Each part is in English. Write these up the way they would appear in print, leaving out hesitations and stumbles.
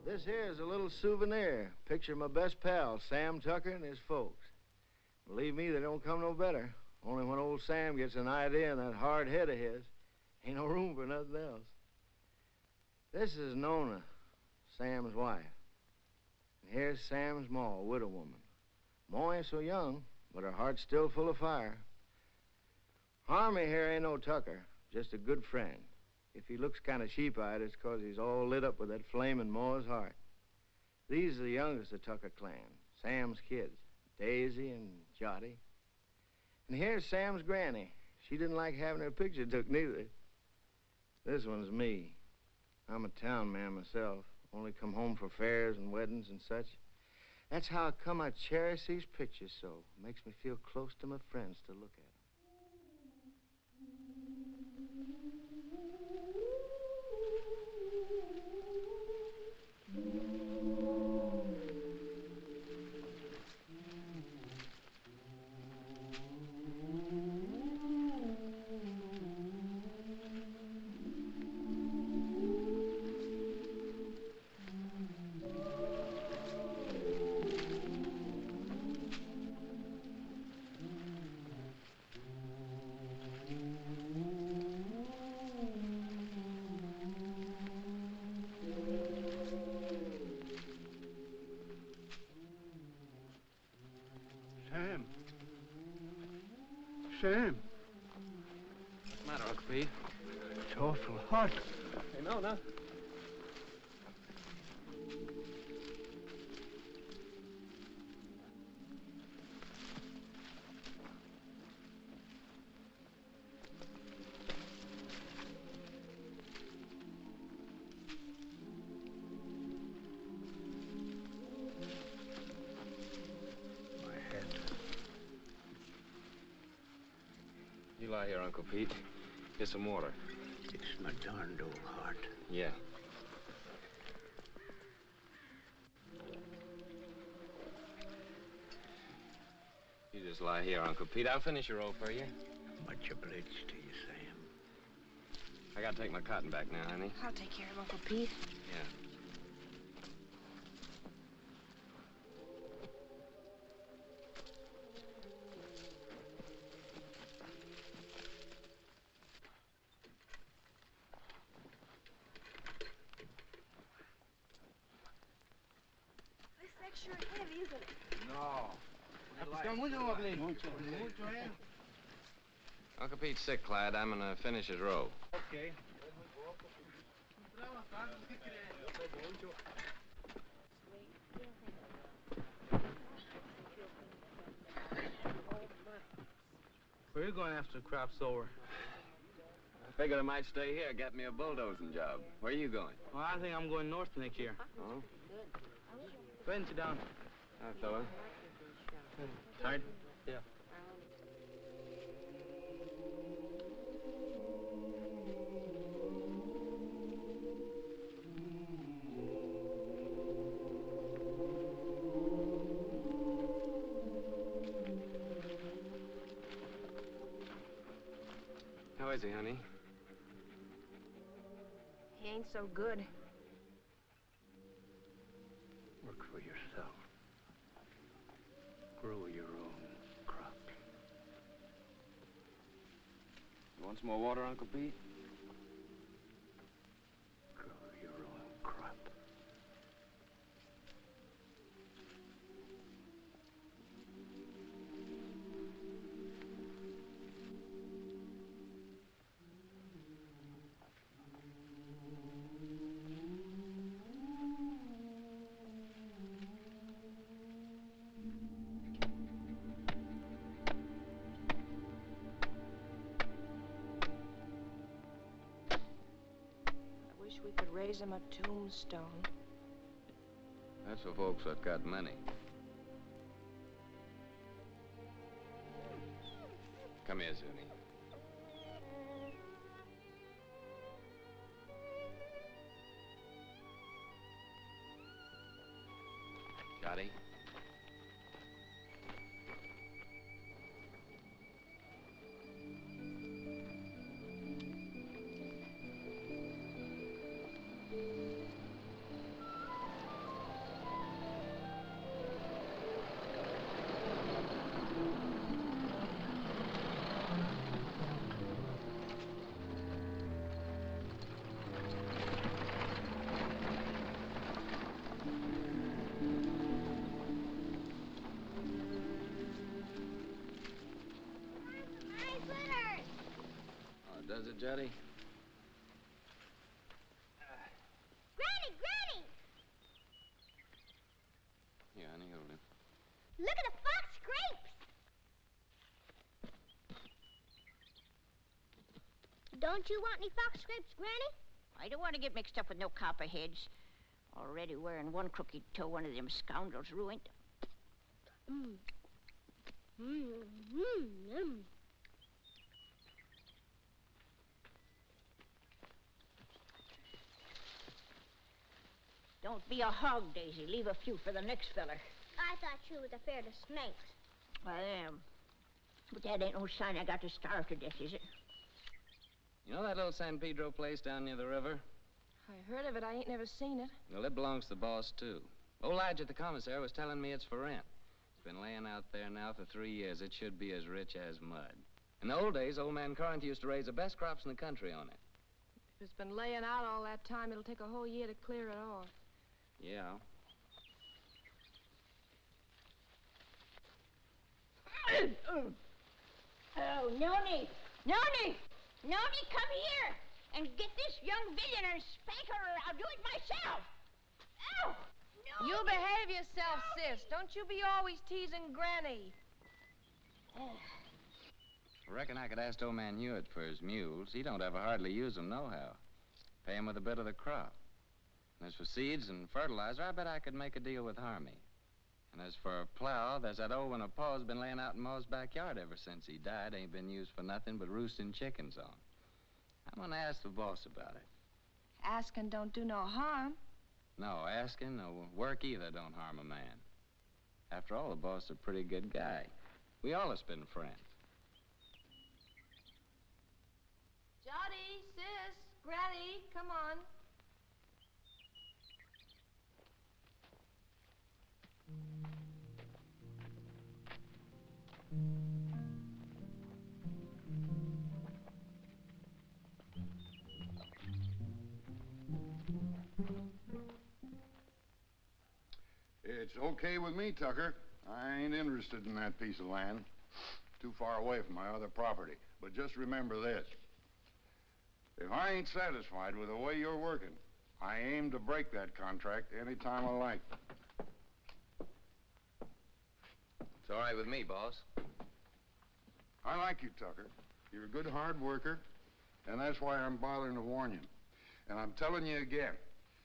This here is a little souvenir. Picture of my best pal, Sam Tucker, and his folks. Believe me, they don't come no better. Only when old Sam gets an idea in that hard head of his, ain't no room for nothing else. This is Nona, Sam's wife. And here's Sam's ma, a widow woman. Ma ain't so young, but her heart's still full of fire. Harmy here ain't no Tucker, just a good friend. If he looks kind of sheep-eyed, it's 'cause he's all lit up with that flame in Ma's heart. These are the youngest of Tucker clan, Sam's kids, Daisy and Jotty. And here's Sam's granny. She didn't like having her picture took, neither. This one's me. I'm a town man myself, only come home for fairs and weddings and such. That's how come I cherish these pictures so. Makes me feel close to my friends to look at them. Sam. What's the matter, Uncle Pete? It's awful hot. Hey, Nona. You lie here, Uncle Pete. Get some water. It's my darned old heart. Yeah. You just lie here, Uncle Pete. I'll finish your roll for you. Much obliged to you, Sam. I gotta take my cotton back now, honey. I'll take care of Uncle Pete. Yeah. That's sure heavy, isn't it? No. Uncle Pete's sick, Clyde. I'm gonna finish his roll. Okay. Where are you going after the crop's over? I figured I might stay here, get me a bulldozing job. Where are you going? Well, I think I'm going north next year. Oh? Go ahead and sit down. Hi, fella. Tired? Yeah. How is he, honey? He ain't so good. Work for yourself. Grow your own crops. You want some more water, Uncle Pete? Grow your own crop. I wish we could raise him a tombstone. That's for folks that got money. Come here, Zuni. Johnny? Does it, Jetty? Granny, Granny! Yeah, honey, hold it. Look at the fox grapes! Don't you want any fox grapes, Granny? I don't want to get mixed up with no copperheads. Already wearing one crooked toe one of them scoundrels ruined. Mmm. Mmm. Mmm. Mmm. Don't be a hog, Daisy. Leave a few for the next feller. I thought you was afraid of snakes. I am. But that ain't no sign I got to starve to death, is it? You know that little San Pedro place down near the river? I heard of it. I ain't never seen it. Well, it belongs to the boss, too. Old Elijah, the commissary, was telling me it's for rent. It's been laying out there now for 3 years. It should be as rich as mud. In the old days, old man Corinth used to raise the best crops in the country on it. If it's been laying out all that time, it'll take a whole year to clear it off. Yeah. Oh, Noni! Noni! Noni, come here and get this young villain and spank her or I'll do it myself. Ow! Noni! You behave yourself, sis. Don't you be always teasing Granny. I reckon I could ask old man Hewitt for his mules. He don't ever hardly use them nohow. Pay him with a bit of the crop. And as for seeds and fertilizer, I bet I could make a deal with Harmy. And as for a plow, there's that old one of Pa's been laying out in Ma's backyard ever since he died. Ain't been used for nothing but roosting chickens on. I'm gonna ask the boss about it. Asking don't do no harm. No, asking or work either don't harm a man. After all, the boss is a pretty good guy. We all have been friends. Jody, sis, Granny, come on. It's okay with me, Tucker. I ain't interested in that piece of land. Too far away from my other property. But just remember this. If I ain't satisfied with the way you're working, I aim to break that contract any time I like. It's all right with me, boss. I like you, Tucker. You're a good hard worker, and that's why I'm bothering to warn you. And I'm telling you again,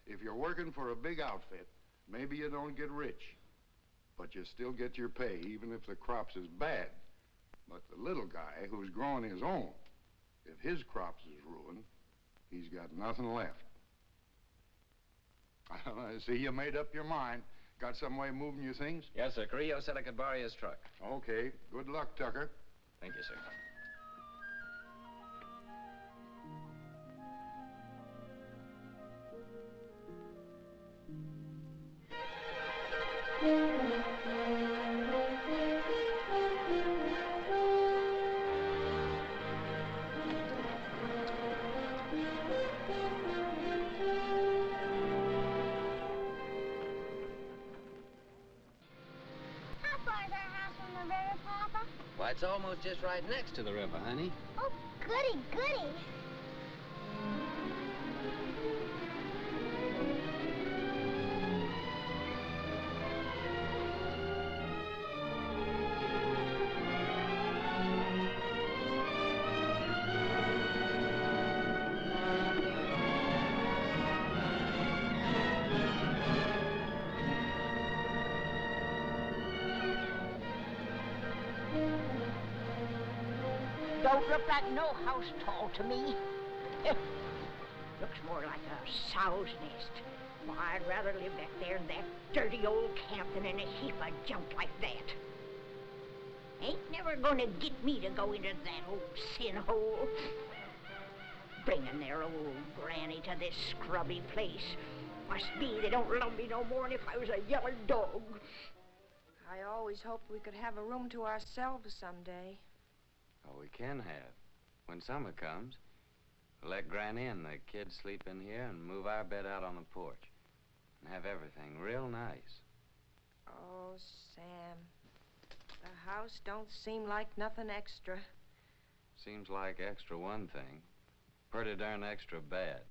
if you're working for a big outfit, maybe you don't get rich, but you still get your pay, even if the crops is bad. But the little guy who's growing his own, if his crops is ruined, he's got nothing left. I see you made up your mind. Got some way of moving your things? Yes, sir. Carrillo said I could borrow his truck. Okay. Good luck, Tucker. Thank you, sir. It's almost just right next to the river, honey. Oh, goody, goody. Don't look like no house tall to me. Looks more like a sow's nest. Well, I'd rather live back there in that dirty old camp than in a heap of junk like that. Ain't never gonna get me to go into that old sin hole. Bringing their old granny to this scrubby place. Must be they don't love me no more than if I was a yellow dog. I always hoped we could have a room to ourselves someday. Oh, we can have. When summer comes, we'll let Granny and the kids sleep in here and move our bed out on the porch. And have everything real nice. Oh, Sam. The house don't seem like nothing extra. Seems like extra one thing. Pretty darn extra bad.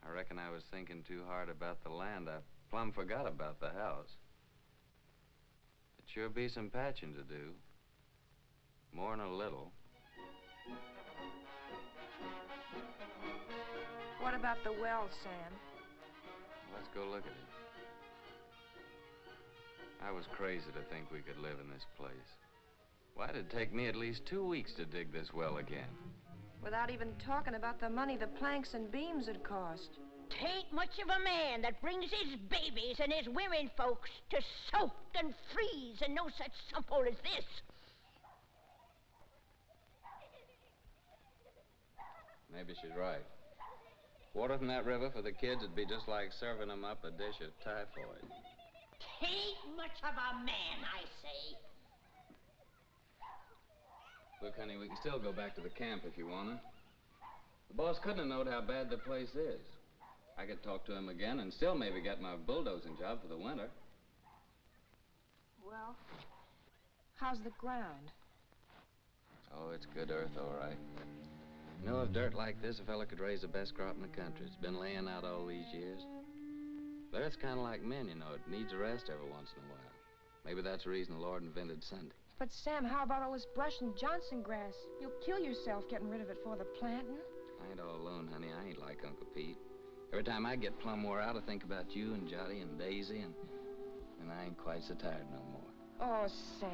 I reckon I was thinking too hard about the land. I plumb forgot about the house. It sure be some patching to do. More'n a little. What about the well, Sam? Let's go look at it. I was crazy to think we could live in this place. Why'd it take me at least 2 weeks to dig this well again? Without even talking about the money the planks and beams had cost. Tain't much of a man that brings his babies and his women folks to soak and freeze and no such simple as this. Maybe she's right. Water from that river for the kids would be just like serving them up a dish of typhoid. Tain't much of a man, I say. Look, honey, we can still go back to the camp if you wanna. The boss couldn't have known how bad the place is. I could talk to him again and still maybe get my bulldozing job for the winter. Well, how's the ground? Oh, it's good earth, all right. You know, if dirt like this, a fella could raise the best crop in the country. It's been laying out all these years. The earth's kind of like men, you know. It needs a rest every once in a while. Maybe that's the reason the Lord invented Sunday. But, Sam, how about all this brush and Johnson grass? You'll kill yourself getting rid of it for the planting. I ain't all alone, honey. I ain't like Uncle Pete. Every time I get plumb wore out, I think about you and Jotty and Daisy, and I ain't quite so tired no more. Oh, Sam,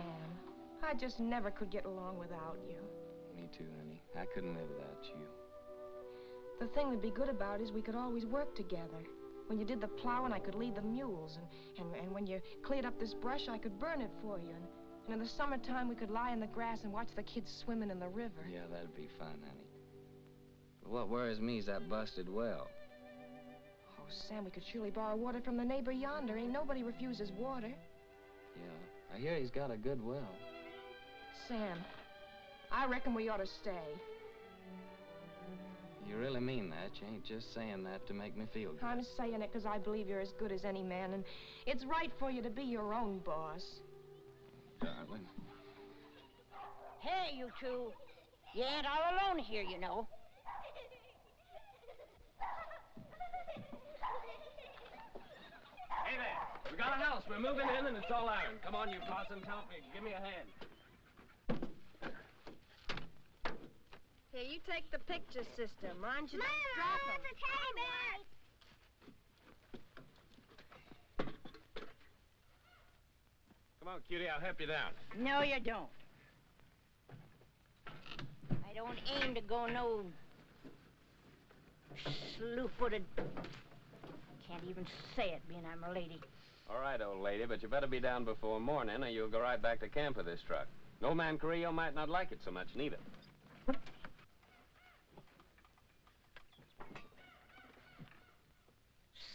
I just never could get along without you. Me too, honey. I couldn't live without you. The thing that'd be good about it is we could always work together. When you did the plowing, I could lead the mules, and when you cleared up this brush, I could burn it for you. And in the summertime, we could lie in the grass and watch the kids swimming in the river. Yeah, that'd be fun, honey. But what worries me is that busted well. Oh, Sam, we could surely borrow water from the neighbor yonder. Ain't nobody refuses water. Yeah, I hear he's got a good well. Sam, I reckon we ought to stay. You really mean that? You ain't just saying that to make me feel good. I'm saying it because I believe you're as good as any man, and it's right for you to be your own boss. Darling. Hey, you two. You ain't all alone here, you know. Hey there. We got a house. We're moving in and it's all iron. Come on, you possums, help me. Give me a hand. Here, you take the picture system. Mind you Mama, don't drop 'em. there's a teddy bear. Come on, cutie, I'll help you down. No, you don't. I don't aim to go no slew-footed. Can't even say it, being I'm a lady. All right, old lady, but you better be down before morning or you'll go right back to camp with this truck. Old man Carrillo might not like it so much, neither.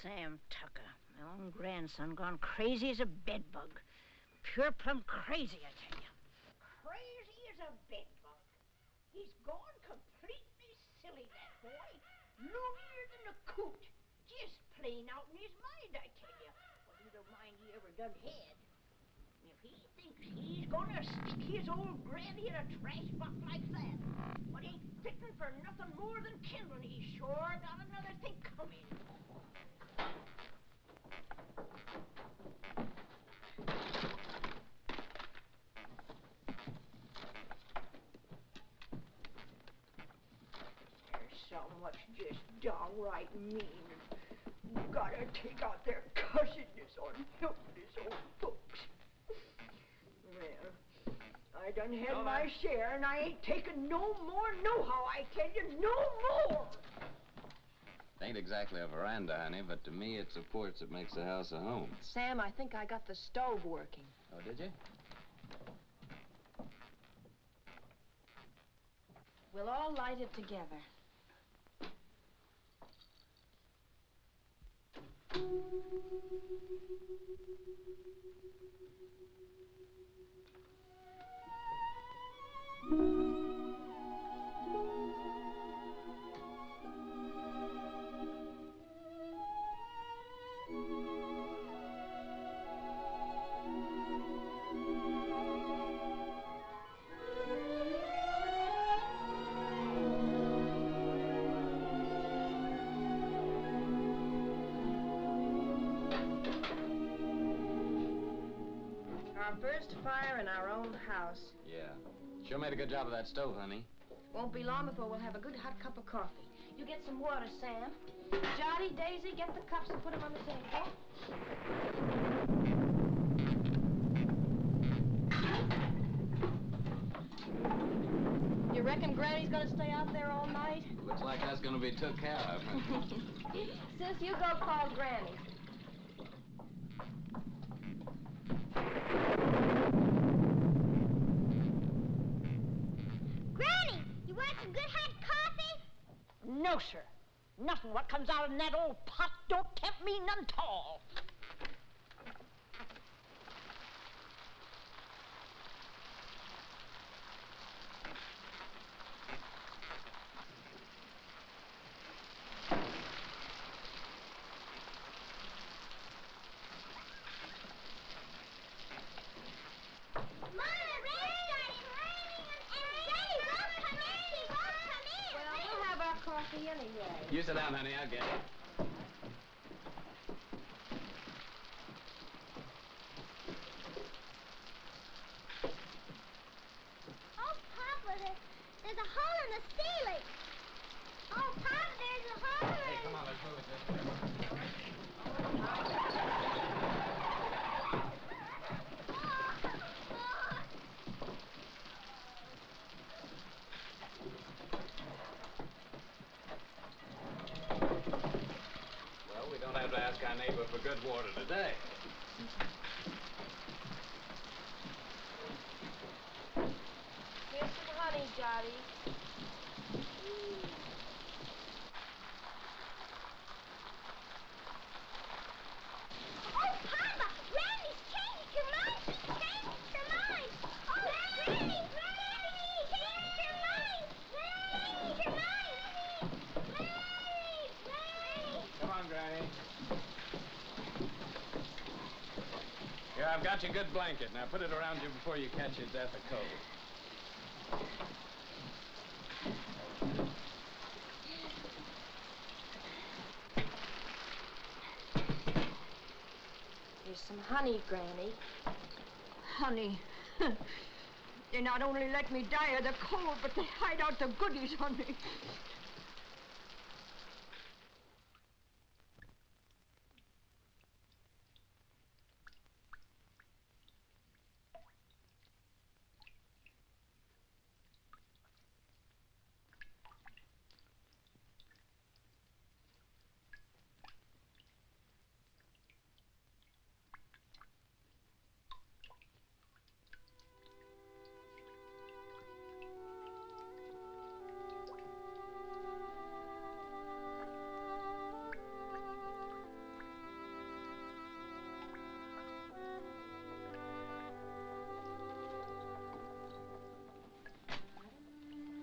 Sam Tucker, my own grandson, gone crazy as a bedbug. Pure plumb crazy, I tell you. Crazy as a bedbug. He's gone completely silly, that boy. Loonier than a coot. Just plain out in his mind, I tell you. What little mind he ever done had. If He thinks he's gonna stick his old granny in a trash box like that. But ain't fitting for nothing more than kindling. He's sure got another thing coming. There's so much just downright mean. Gotta take out their cussedness on helpless old folks. Well, I done had my share, and I ain't taking no more nohow, I tell you, no more! It ain't exactly a veranda, honey, but to me it's a porch that makes the house a home. Sam, I think I got the stove working. Oh, did you? We'll all light it together. Our first fire in our own house. Yeah. Sure made a good job of that stove, honey. Won't be long before we'll have a good hot cup of coffee. You get some water, Sam. Johnny, Daisy, get the cups and put them on the table. You reckon Granny's gonna stay out there all night? Looks like that's gonna be took care of. Sis, you go call Granny. Granny, you want some good hot coffee? No, sir. Nothing what comes out in that old pot don't tempt me none at all. Coffee anyway. You sit down, honey. I'll get it. Oh, Papa, there's a hole in the ceiling. Oh, Papa, there's a hole in the... Hey, come on, let's move it this way. Well, we don't have to ask our neighbor for good water today. Here's some honey, Johnny. Oh, Papa, Granny's changed her mind. She changed her mind. Oh, Granny, Granny, changed her mind. Changed her mind. Granny, Granny. Come on, Granny. Here, I've got your good blanket. Now put it around you before you catch your death of cold. Here's some honey, Granny. Honey. They not only let me die of the cold, but they hide out the goodies on me.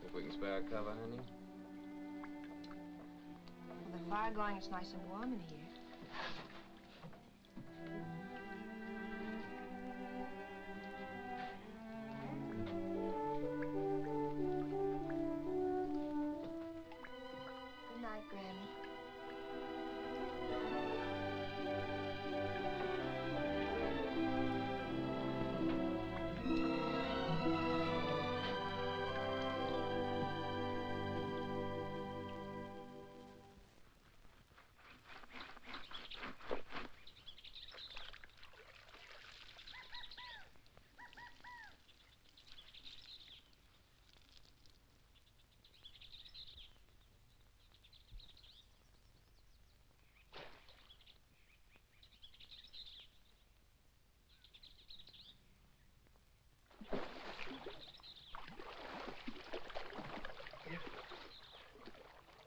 If we can spare a cover, honey. With the fire going, it's nice and warm in here.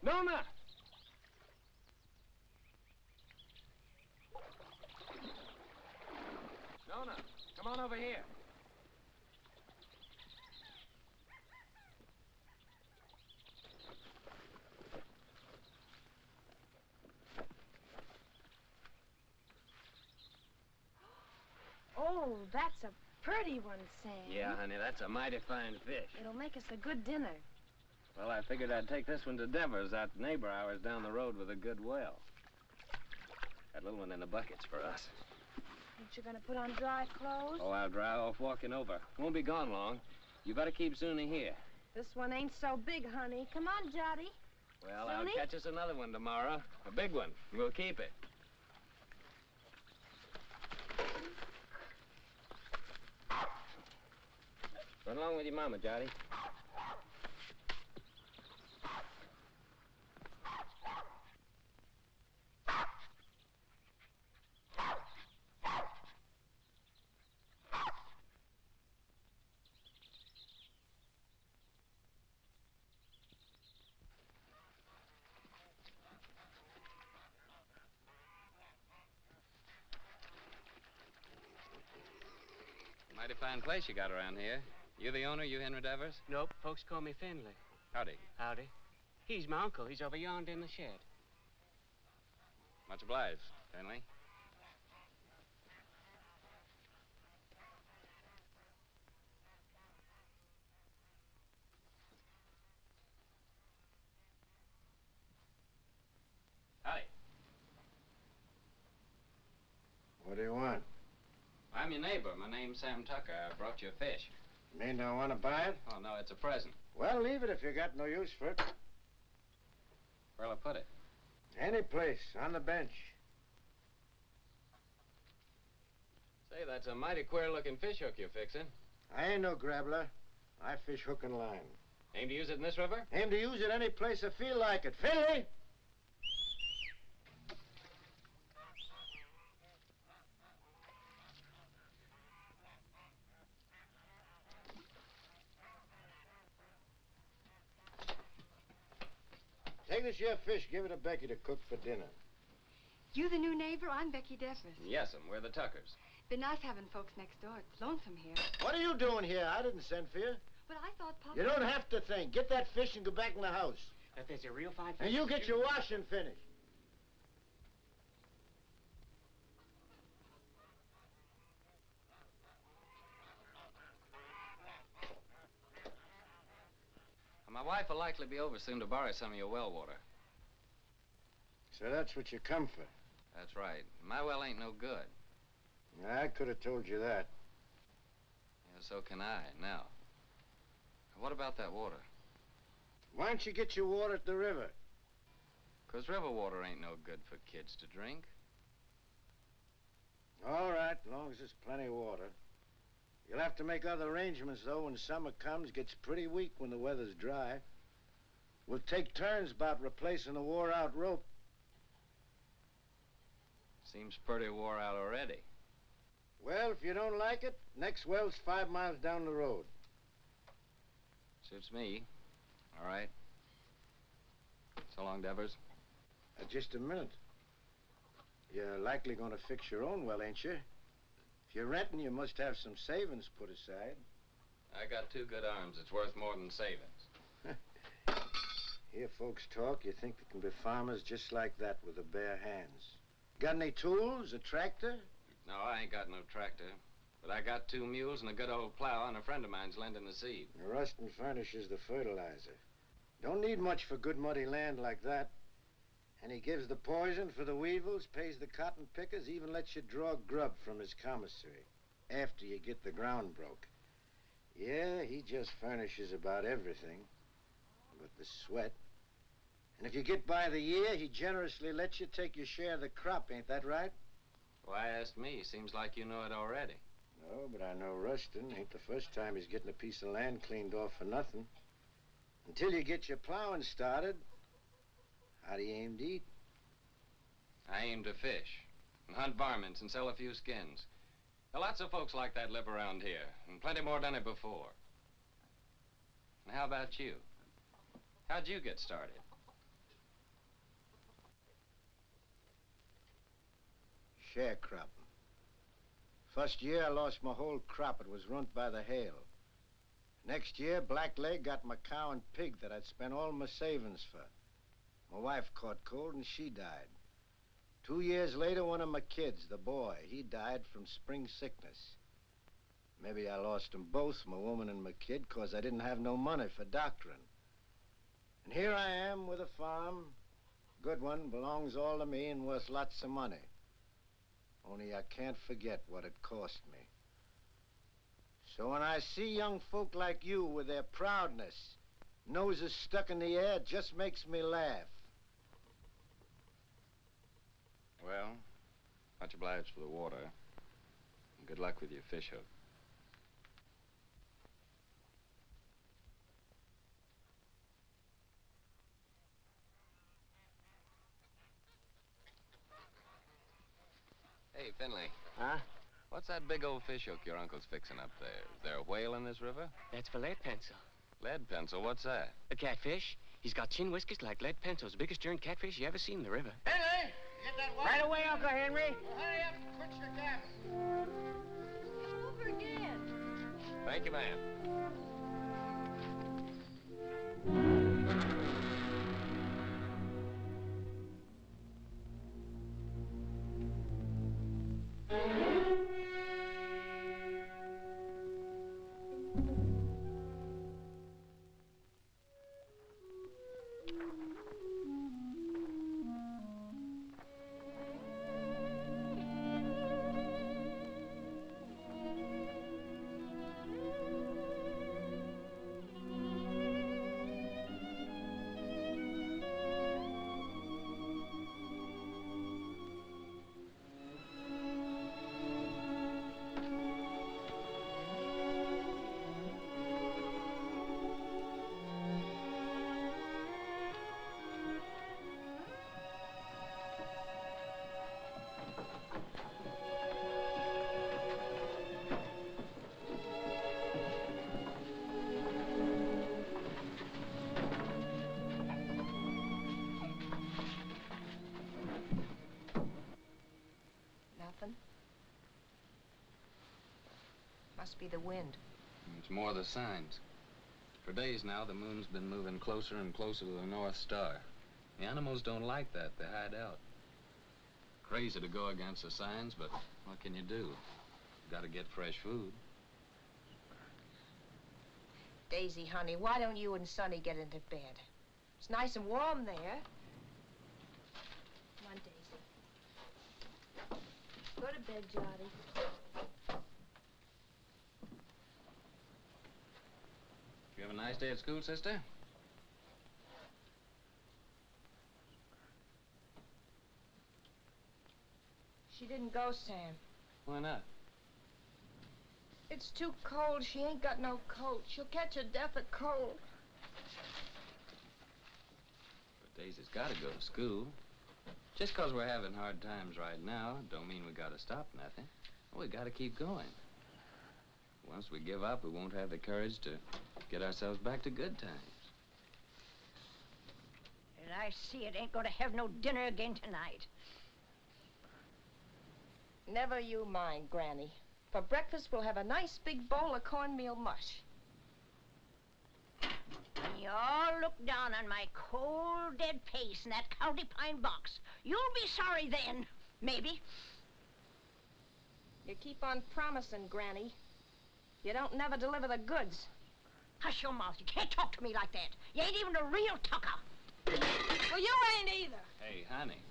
Nona! Nona, come on over here. Oh, that's a pretty one, Sam. Yeah, honey, that's a mighty fine fish. It'll make us a good dinner. Well, I figured I'd take this one to Devers out neighbor ours down the road with a good well. That little one in the bucket's for us. Ain't you gonna put on dry clothes? Oh, I'll dry off walking over. Won't be gone long. You better keep Zuni here. This one ain't so big, honey. Come on, Jotty. Well, Zuni? I'll catch us another one tomorrow. A big one. We'll keep it. Run along with your mama, Jotty. Mighty fine place you got around here. You the owner, you Henry Devers? Nope, folks call me Finley. Howdy. Howdy. He's my uncle. He's over yonder in the shed. Much obliged, Finley. Howdy. What do you want? I'm your neighbor. My name's Sam Tucker. I brought you a fish. Mean don't want to buy it? Oh, no, it's a present. Well, leave it if you got no use for it. Where'll I put it? Any place, on the bench. Say, that's a mighty queer-looking fish hook you're fixing. I ain't no grabbler. I fish hook and line. Aim to use it in this river? Aim to use it any place I feel like it. Finley! Take this here fish, give it to Becky to cook for dinner. You the new neighbor? I'm Becky Devers. Yes'm, we're the Tuckers. Been nice having folks next door. It's lonesome here. What are you doing here? I didn't send for you. But I thought Papa... You don't have to think. Get that fish and go back in the house. If there's a real fine fish... And you get your washing finished. My wife will likely be over soon to borrow some of your well water. So that's what you come for. That's right. My well ain't no good. I could have told you that. Yeah, so can I, now. What about that water? Why don't you get your water at the river? 'Cause river water ain't no good for kids to drink. All right, as long as there's plenty of water. You'll have to make other arrangements, though, when summer comes. Gets pretty weak when the weather's dry. We'll take turns about replacing the wore-out rope. Seems pretty wore out already. Well, if you don't like it, next well's 5 miles down the road. Suits me. All right. So long, Devers. Just a minute. You're likely going to fix your own well, ain't you? If you're renting, you must have some savings put aside. I got 2 good arms. It's worth more than savings. Hear folks talk, you think they can be farmers just like that with their bare hands. Got any tools, a tractor? No, I ain't got no tractor. But I got 2 mules and a good old plow, and a friend of mine's lending the seed. The Rustin furnishes the fertilizer. Don't need much for good muddy land like that. And he gives the poison for the weevils, pays the cotton pickers, even lets you draw grub from his commissary after you get the ground broke. Yeah, he just furnishes about everything but the sweat. And if you get by the year, he generously lets you take your share of the crop, ain't that right? Why ask me? Seems like you know it already. No, but I know Rustin. Ain't the first time he's getting a piece of land cleaned off for nothing. Until you get your plowing started, how do you aim to eat? I aim to fish and hunt varmints and sell a few skins. Now, lots of folks like that live around here, and plenty more done it before. And how about you? How'd you get started? Sharecropping. First year, I lost my whole crop. It was ruined by the hail. Next year, Blackleg got my cow and pig that I'd spent all my savings for. My wife caught cold and she died. 2 years later, one of my kids, the boy, he died from spring sickness. Maybe I lost them both, my woman and my kid, 'cause I didn't have no money for doctoring. And here I am with a farm. Good one, belongs all to me and worth lots of money. Only I can't forget what it cost me. So when I see young folk like you with their proudness, noses stuck in the air, it just makes me laugh. Well, much obliged for the water. And good luck with your fish hook. Hey, Finley. Huh? What's that big old fish hook your uncle's fixing up there? Is there a whale in this river? That's for lead pencil. Lead pencil? What's that? A catfish. He's got chin whiskers like lead pencils. Biggest darn catfish you ever seen in the river. Henry, get that water. Right away, Uncle Henry. Well, hurry up and quit your gabbing. Over again. Thank you, ma'am. Nothing? Must be the wind. It's more the signs. For days now, the moon's been moving closer and closer to the North Star. The animals don't like that. They hide out. Crazy to go against the signs, but what can you do? You gotta get fresh food. Daisy, honey, why don't you and Sonny get into bed? It's nice and warm there. Come on, Daisy. Go to bed, Jotty. You have a nice day at school, sister? She didn't go, Sam. Why not? It's too cold. She ain't got no coat. She'll catch a death of cold. But Daisy's gotta go to school. Just 'cause we're having hard times right now, don't mean we gotta stop nothing. We gotta keep going. Once we give up, we won't have the courage to get ourselves back to good times. And I see it ain't gonna have no dinner again tonight. Never you mind, Granny. For breakfast, we'll have a nice big bowl of cornmeal mush. When you all look down on my cold, dead face in that county pine box, you'll be sorry then, maybe. You keep on promising, Granny. You don't never deliver the goods. Hush your mouth. You can't talk to me like that. You ain't even a real tucker. Well, you ain't either. Hey, honey.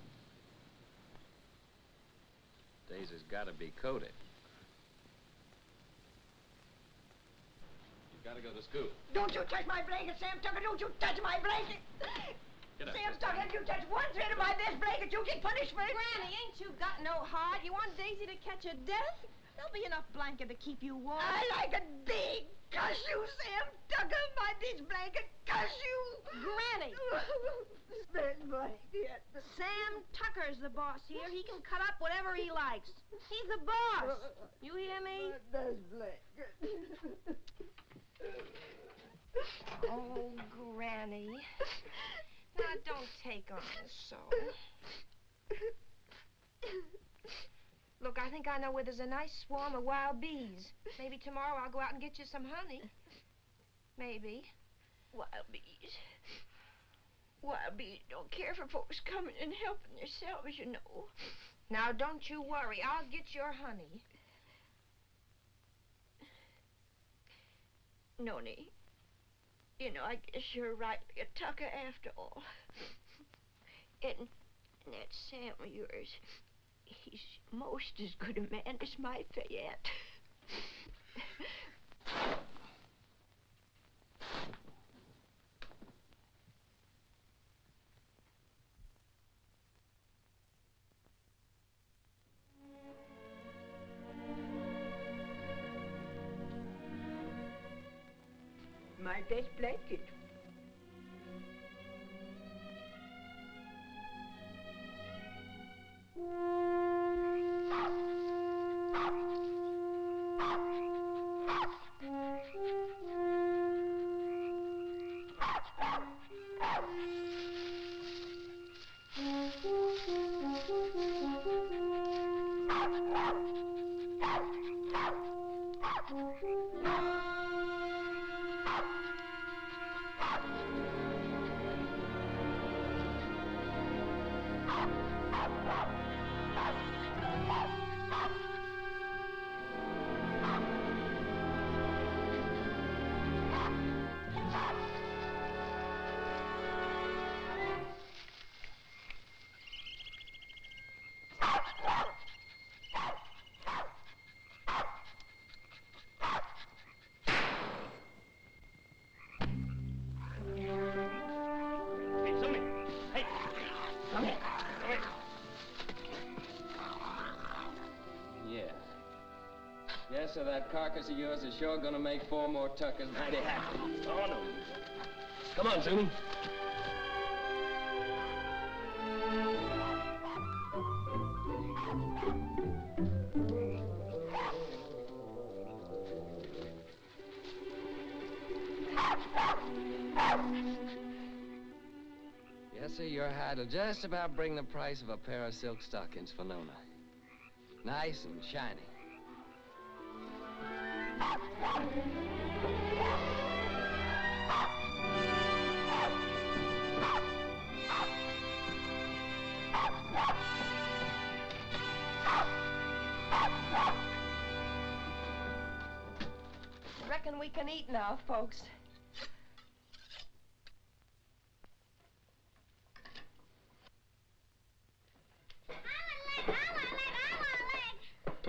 Daisy's gotta be coated. You've gotta go to school. Don't you touch my blanket, Sam Tucker. Don't you touch my blanket. Get up, Sam sister. Tucker, if you touch one thread of my best blanket, you get punishment. Granny, ain't you got no heart? You want Daisy to catch a death? There'll be enough blanket to keep you warm. I like it big. Cuss you, Sam Tucker. My bitch blanket. Cuss you. Granny! Spend blanket. Sam Tucker's the boss here. He can cut up whatever he likes. He's the boss. You hear me? Best blanket. Oh, Granny. Now, don't take on so. Look, I think I know where there's a nice swarm of wild bees. Maybe tomorrow I'll go out and get you some honey. Maybe. Wild bees. Wild bees don't care for folks coming and helping themselves, you know. Now, don't you worry. I'll get your honey. Noni, you know, I guess you're rightly a tucker after all. And that Sam of yours, he's most as good a man as my Fayette. My best blanket. Yes, sir, that carcass of yours is sure gonna make 4 more tuckers mighty happy. Oh, no. Come on, Zuni. Yes, sir, your hide'll just about bring the price of a pair of silk stockings for Nona. Nice and shiny. Reckon we can eat now, folks.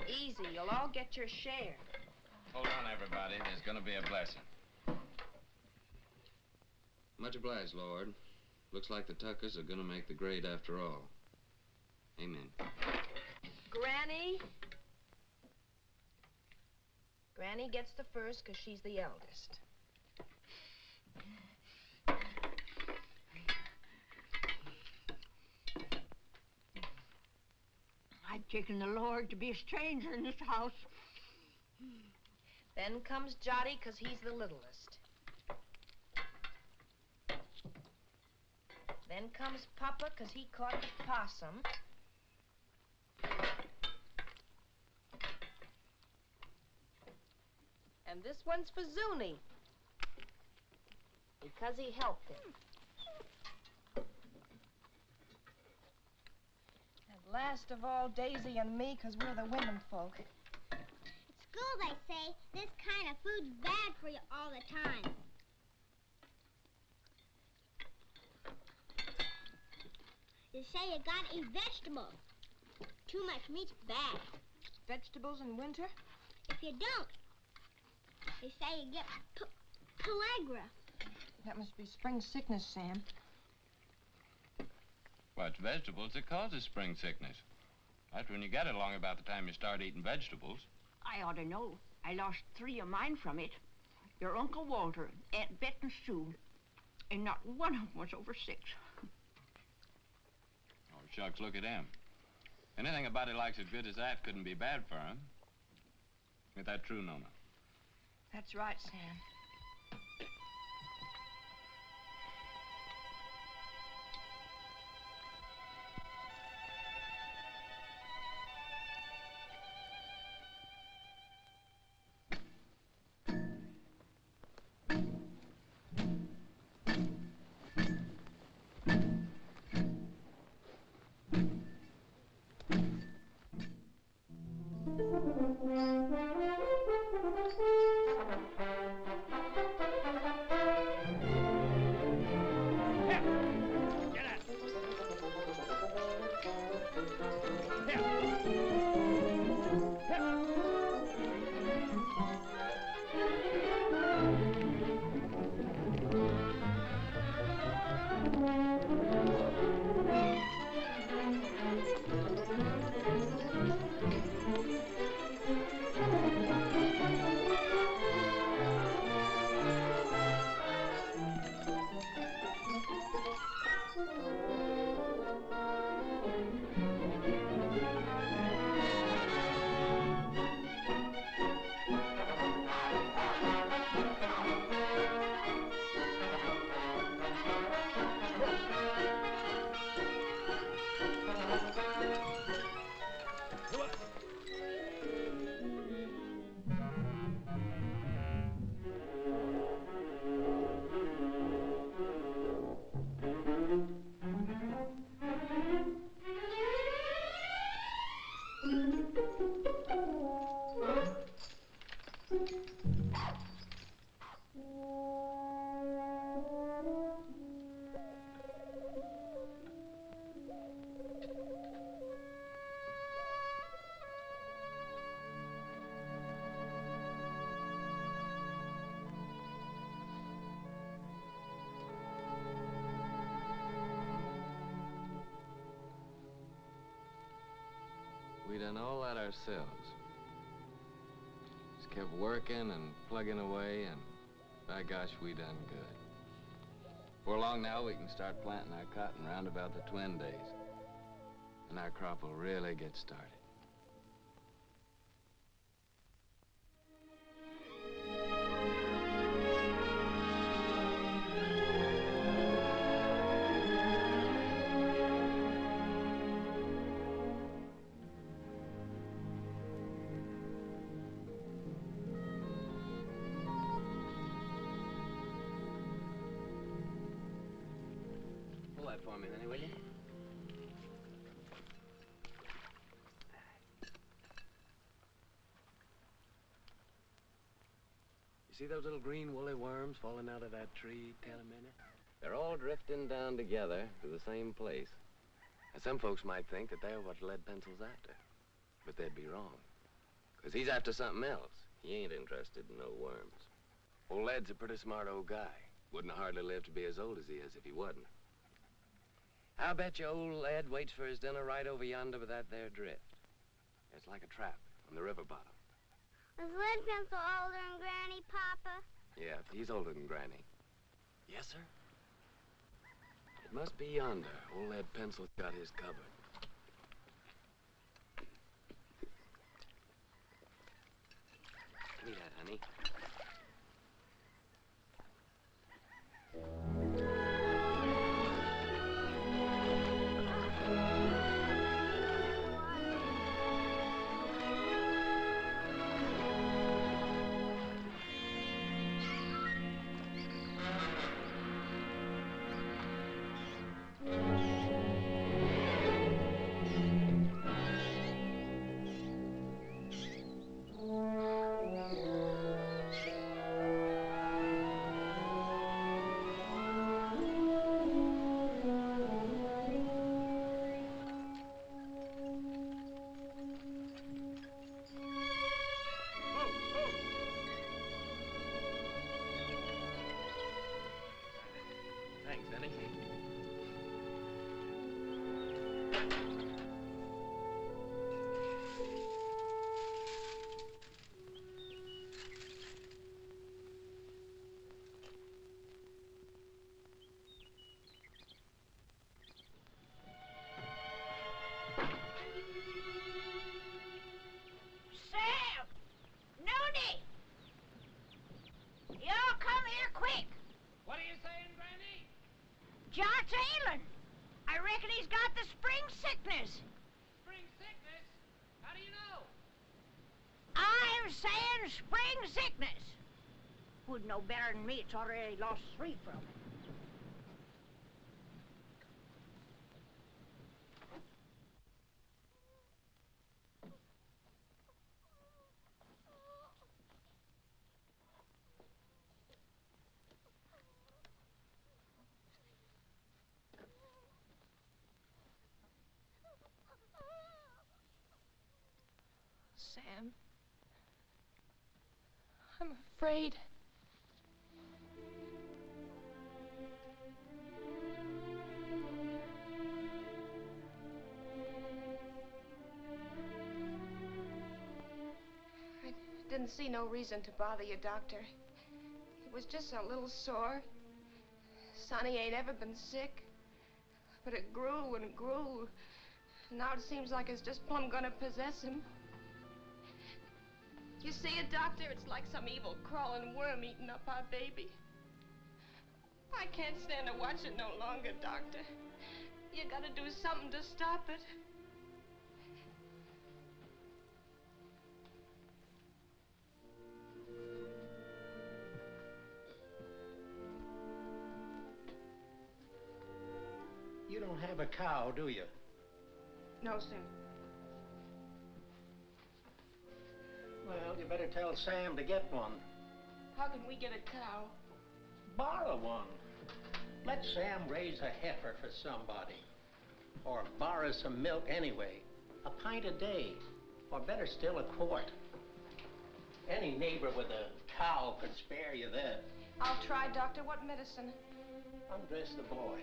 Easy, you'll all get your share. Hold on, everybody. There's gonna be a blessing. Much obliged, Lord. Looks like the Tuckers are gonna make the grade after all. Amen. Granny? Granny gets the first because she's the eldest. I've taken the Lord to be a stranger in this house. Then comes Jotty because he's the littlest. Then comes Papa because he caught the possum. And this one's for Zuni because he helped him. And last of all, Daisy and me because we're the women folk. At school, they say this kind of food's bad for you all the time. They say you gotta eat vegetables. Too much meat's bad. Vegetables in winter? If you don't, they say you get pellagra. That must be spring sickness, Sam. Well, it's vegetables that causes spring sickness. That's when you get it along about the time you start eating vegetables. I ought to know. I lost 3 of mine from it. Your Uncle Walter, Aunt Bet and Sue, and not one of them was over 6. Oh, shucks, look at him. Anything a body likes as good as that couldn't be bad for him. Ain't that true, Nona? That's right, Sam. We done all that ourselves. Just kept working and plugging away, and by gosh, we done good. Before long now, we can start planting our cotton round about the twin days. And our crop will really get started. Pull that for me, honey, will you? See those little green woolly worms falling out of that tree, Tell a minute? They're all drifting down together to the same place. And some folks might think that they're what lead pencil's after. But they'd be wrong. Because he's after something else. He ain't interested in no worms. Old Lead's a pretty smart old guy. Wouldn't hardly live to be as old as he is if he wasn't. I'll bet you old Lead waits for his dinner right over yonder with that there drift. It's like a trap on the river bottom. Is Lead Pencil older than Granny, Papa? Yeah, he's older than Granny. Yes, sir? It must be yonder. Old Lead Pencil's got his covered. Give me that, honey. Thanks, honey. Sam! Nooney! Y'all come here quick. What are you saying, Granny? John's ailing. I reckon he's got the spring sickness. Spring sickness? How do you know? I'm saying spring sickness. Who'd know better than me? It's already lost 3 from it. Sam. I'm afraid. I didn't see no reason to bother you, Doctor. It was just a little sore. Sonny ain't ever been sick. But it grew and grew. Now it seems like it's just plumb gonna possess him. You see it, Doctor? It's like some evil crawling worm eating up our baby. I can't stand to watch it no longer, Doctor. You gotta do something to stop it. You don't have a cow, do you? No, sir. Well, you better tell Sam to get one. How can we get a cow? Borrow one. Let Sam raise a heifer for somebody. Or borrow some milk anyway. A pint a day. Or better still, a quart. Any neighbor with a cow could spare you that. I'll try, Doctor. What medicine? Undress the boy.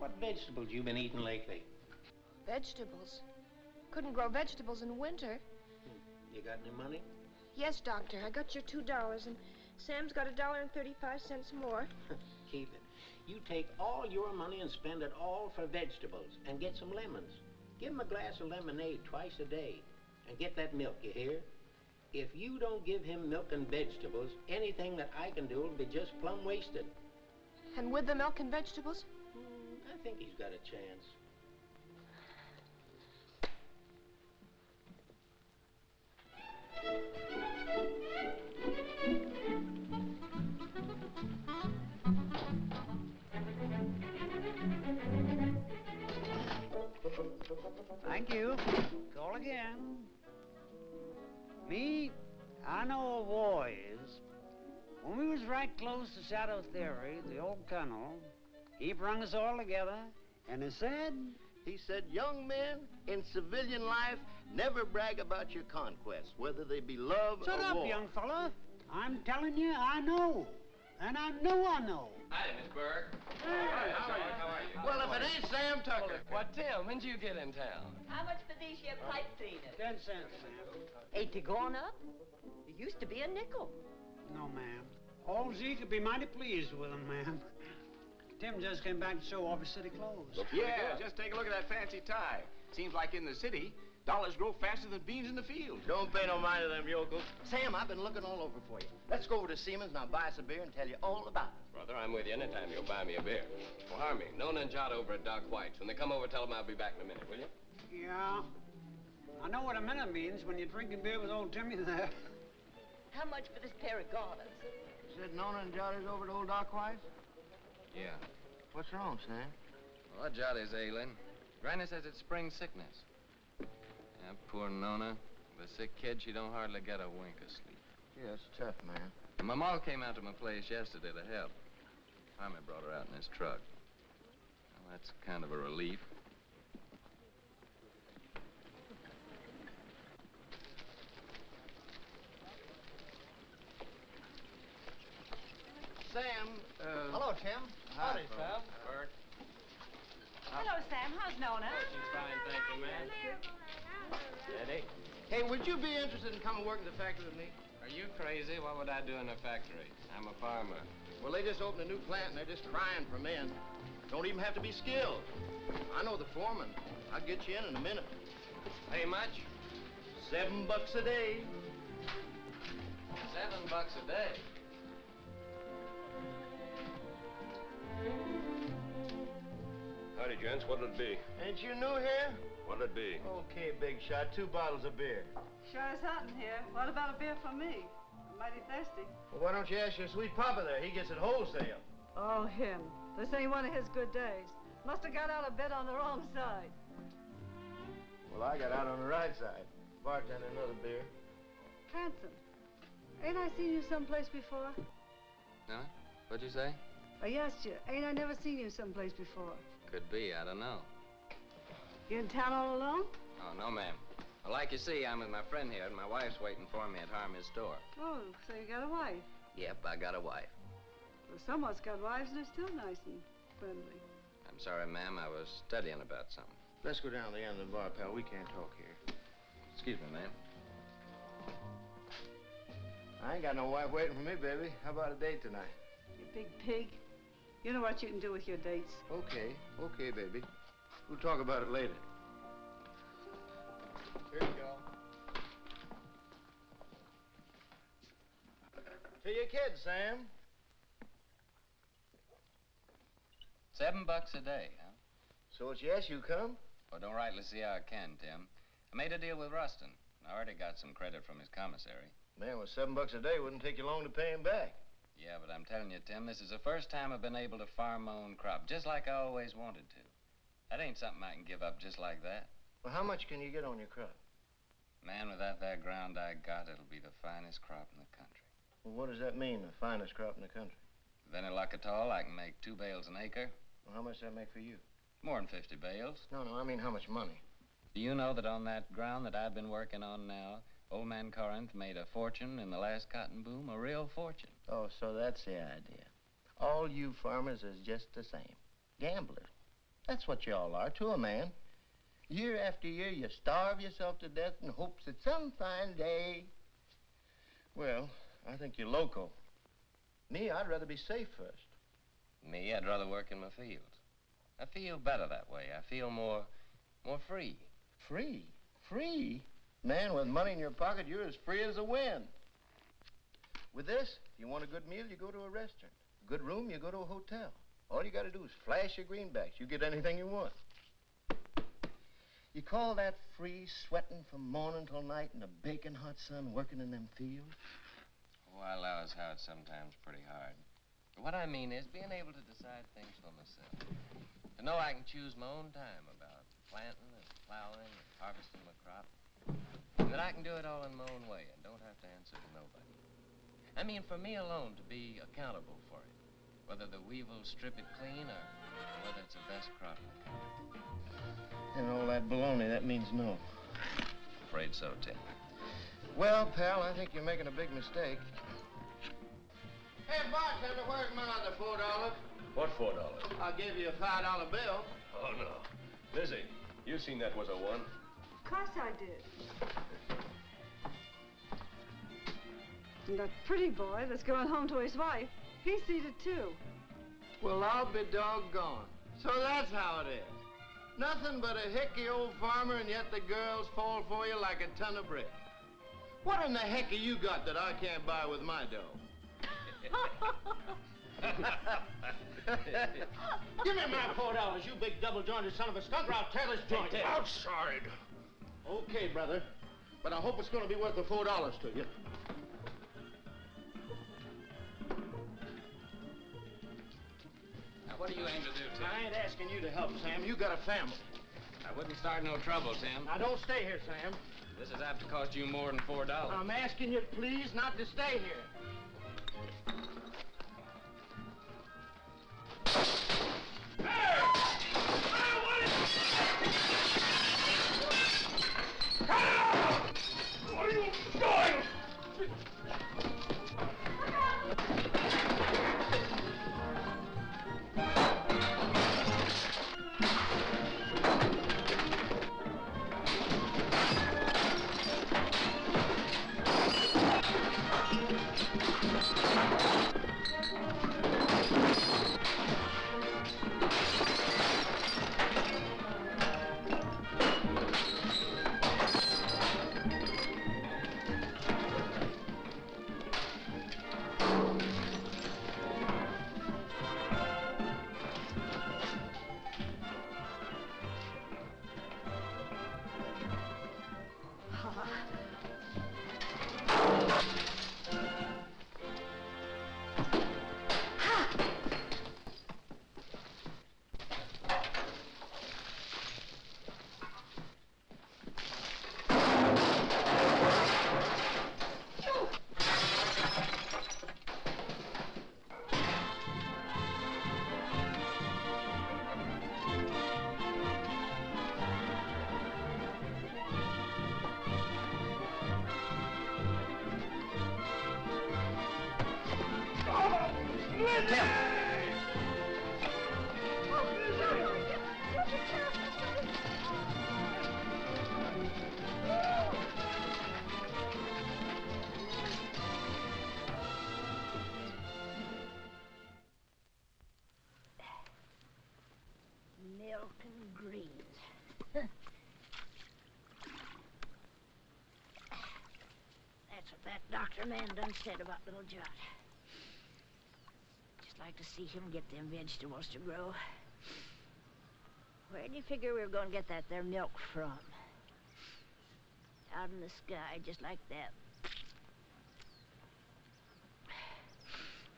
What vegetables you been eating lately? Vegetables? Couldn't grow vegetables in winter. You got any money? Yes, Doctor. I got your $2, and Sam's got $1.35 more. Keep it. You take all your money and spend it all for vegetables and get some lemons. Give him a glass of lemonade twice a day and get that milk, you hear? If you don't give him milk and vegetables, anything that I can do will be just plumb wasted. And with the milk and vegetables? I think he's got a chance. Thank you. Call again. Me, I know a war is. When we was right close to Shadow Theory, the old colonel, he brung us all together, and he said... He said, young men in civilian life never brag about your conquests, whether they be love Shut or up, war. young fella. I'm telling you, I know. And I know I know. Hi, Miss Burke. How are you? Well, if it ain't Sam Tucker. What, Tim? When'd you get in town? How much for these here pipe cleaners? 10 cents, ma'am. Ain't they gone up? It used to be a nickel. No, ma'am. Old Z could be mighty pleased with them, ma'am. Tim just came back to show off his city clothes. Yeah, just take a look at that fancy tie. Seems like in the city, dollars grow faster than beans in the field. Don't pay no mind to them yokels. Sam, I've been looking all over for you. Let's go over to Siemens and I'll buy us a beer and tell you all about it. Brother, I'm with you anytime you'll buy me a beer. Well, Harmy, Nona and Jot over at Doc White's. When they come over, tell them I'll be back in a minute, will you? Yeah. I know what a minute means when you're drinking beer with old Timmy there. How much for this pair of garters? Said Nona and Johnny's over to old Doc White's? Yeah. What's wrong, Sam? Well, Jolly's ailing. Granny says it's spring sickness. Yeah, poor Nona. The sick kid, she don't hardly get a wink of sleep. Yeah, it's tough, man. And my ma came out to my place yesterday to help. Harmy brought her out in his truck. Well, that's kind of a relief. Sam, Hello, Tim. Howdy, Sam. Bert. Hello, Sam. How's Nona? She's fine, thank you, man. Eddie? Hey, would you be interested in coming work in the factory with me? Are you crazy? What would I do in a factory? I'm a farmer. Well, they just opened a new plant and they're just crying for men. Don't even have to be skilled. I know the foreman. I'll get you in a minute. Pay much? $7 a day. $7 a day. Howdy, gents. What'll it be? Ain't you new here? What'll it be? Okay, big shot. 2 bottles of beer. Sure is hot in here. What about a beer for me? I'm mighty thirsty. Well, why don't you ask your sweet papa there? He gets it wholesale. Oh, him. This ain't one of his good days. Must have got out of bed on the wrong side. Well, I got out on the right side. Bartender, another beer. Handsome. Ain't I seen you someplace before? Huh? What'd you say? I asked you, ain't I never seen you someplace before? Could be, I don't know. You in town all alone? Oh, no, ma'am. Well, like you see, I'm with my friend here, and my wife's waiting for me at Harmy's store. Oh, so you got a wife. Yep, I got a wife. Well, someone's got wives and they're still nice and friendly. I'm sorry, ma'am, I was studying about something. Let's go down to the end of the bar, pal. We can't talk here. Excuse me, ma'am. I ain't got no wife waiting for me, baby. How about a date tonight? You big pig. You know what you can do with your dates. Okay, baby. We'll talk about it later. Here you go. To your kids, Sam. $7 a day, huh? So it's yes, you come? Well, don't rightly see how I can, Tim. I made a deal with Rustin. I already got some credit from his commissary. Man, with $7 a day, wouldn't take you long to pay him back. Yeah, but I'm telling you, Tim, this is the first time I've been able to farm my own crop, just like I always wanted to. That ain't something I can give up just like that. Well, how much can you get on your crop? Man, without that ground I got, it'll be the finest crop in the country. Well, what does that mean, the finest crop in the country? With any luck at all, I can make 2 bales an acre. Well, how much does that make for you? More than 50 bales. No, I mean how much money? Do you know that on that ground that I've been working on now, old man Corinth made a fortune in the last cotton boom, a real fortune. Oh, so that's the idea. All you farmers is just the same. Gamblers. That's what you all are to a man. Year after year, you starve yourself to death in hopes that some fine day... Well, I think you're loco. Me, I'd rather be safe first. Me, I'd rather work in my fields. I feel better that way. I feel more free. Free? Free? Man, with money in your pocket, you're as free as the wind. With this, if you want a good meal, you go to a restaurant. A good room, you go to a hotel. All you gotta do is flash your greenbacks. You get anything you want. You call that free, sweating from morning till night in the baking hot sun, working in them fields? Oh, I allow as how it's sometimes pretty hard. But what I mean is being able to decide things for myself. To know I can choose my own time about planting and plowing and harvesting my crop. And that I can do it all in my own way and don't have to answer to nobody. I mean, for me alone to be accountable for it. Whether the weevils strip it clean or whether it's the best crop in the country. And all that baloney, that means no. Afraid so, Tim. Well, pal, I think you're making a big mistake. Hey, bartender, where's my other $4? What $4? I'll give you a $5 bill. Oh, no. Lizzie, you seen that was a one. Of course I did. And that pretty boy that's going home to his wife, he sees it too. Well, I'll be doggone. So that's how it is. Nothing but a hickey old farmer, and yet the girls fall for you like a ton of brick. What in the heck have you got that I can't buy with my dough? Give me my $4, you big double-jointed son of a skunk, or I'll tear this joint. Outside. Okay, brother. But I hope it's going to be worth the $4 to you. Now, what do you aim to do, Tim? I ain't asking you to help, Sam. You got a family. I wouldn't start no trouble, Tim. Now, don't stay here, Sam. This is apt to cost you more than $4. I'm asking you, please, not to stay here. What are you doing? Milk and greens. That's what that doctor man done said about little Judd. Just like to see him get them vegetables to grow. Where do you figure we were going to get that there milk from? Out in the sky, just like that.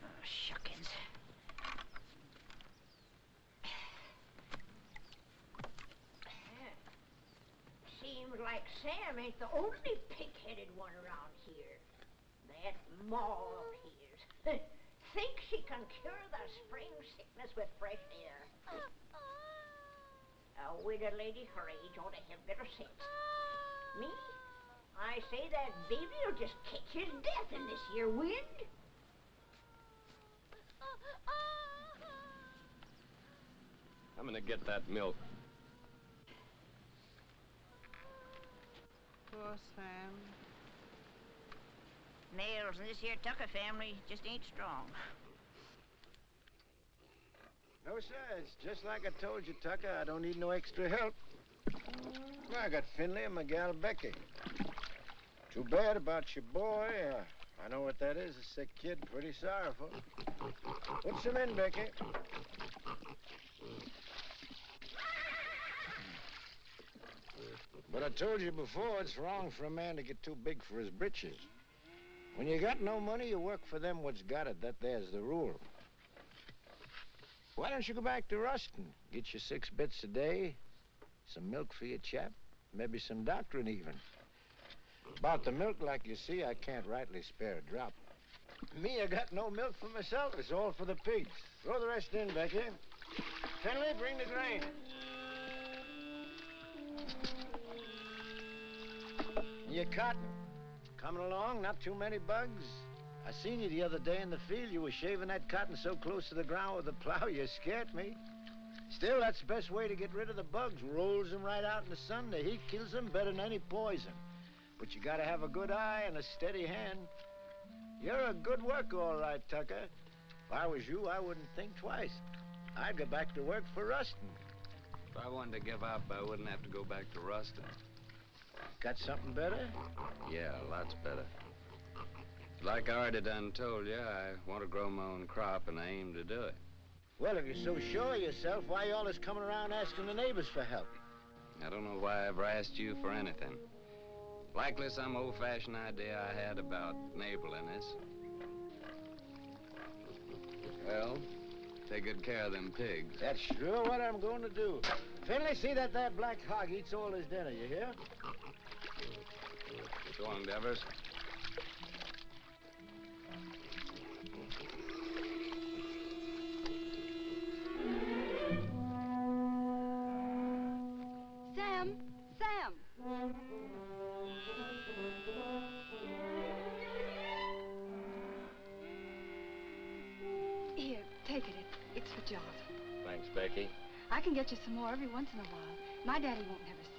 Oh, shuckins. Seems like Sam ain't the only pig-headed one around here. That Ma of his thinks she can cure the spring sickness with fresh air. A widow lady her age ought to have better sense. Me? I say that baby'll just catch his death in this here wind. How gonna get that milk. Poor Sam. Nails in this here Tucker family just ain't strong. No, sir. It's just like I told you, Tucker. I don't need no extra help. I got Finley and my gal Becky. Too bad about your boy. I know what that is, a sick kid. Pretty sorrowful. Put some in, Becky. But I told you before, it's wrong for a man to get too big for his britches. When you got no money, you work for them what's got it. That there's the rule. Why don't you go back to Ruston? Get you 6 bits a day, some milk for your chap, maybe some doctrine even. About the milk, like you see, I can't rightly spare a drop. Me, I got no milk for myself. It's all for the pigs. Throw the rest in, Becky. Finley, bring the grain. Your cotton. Coming along, not too many bugs? I seen you the other day in the field. You were shaving that cotton so close to the ground with the plow, you scared me. Still, that's the best way to get rid of the bugs. Rolls them right out in the sun. The heat kills them better than any poison. But you gotta have a good eye and a steady hand. You're a good worker, all right, Tucker. If I was you, I wouldn't think twice. I'd go back to work for Ruston. If I wanted to give up, I wouldn't have to go back to Ruston. Got something better? Yeah, lots better. Like I already done told you, I want to grow my own crop, and I aim to do it. Well, if you're so sure of yourself, why you always coming around asking the neighbors for help? I don't know why I ever asked you for anything. Likely some old-fashioned idea I had about neighborliness. Well, take good care of them pigs. That's sure what I'm going to do. Finley, see that black hog eats all his dinner, you hear? So long, Devers. Sam! Sam! Here, take it. It's for John. Thanks, Becky. I can get you some more every once in a while. My daddy won't never see.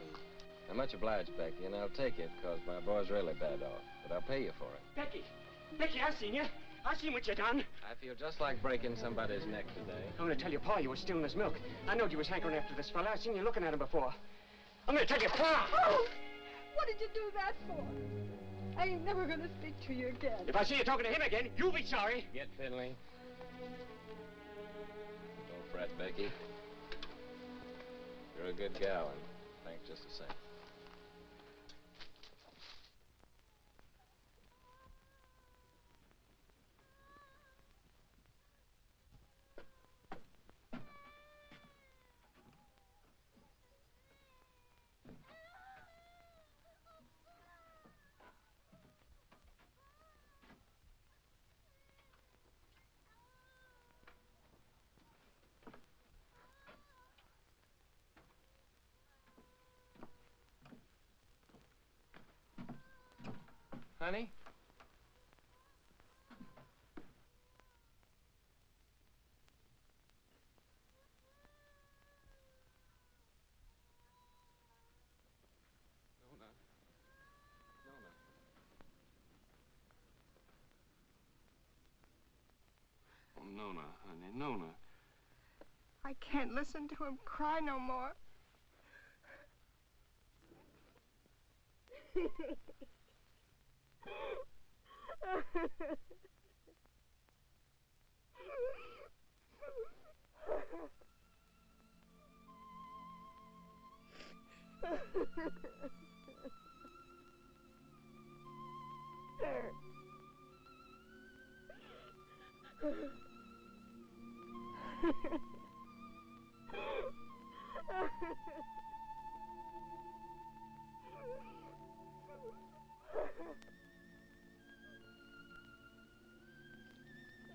I'm much obliged, Becky, and I'll take it, because my boy's really bad off. But I'll pay you for it. Becky! Becky, I seen you. I seen what you done. I feel just like breaking somebody's neck today. I'm gonna tell your pa you was stealing his milk. I knowed you was hankering after this fella. I seen you looking at him before. I'm gonna tell your pa! Oh! What did you do that for? I ain't never gonna speak to you again. If I see you talking to him again, you'll be sorry. Get Finley. Don't fret, Becky. You're a good gal, and thanks just the same. Honey? Nona. Nona. Oh, Nona, honey, Nona. I can't listen to him cry no more.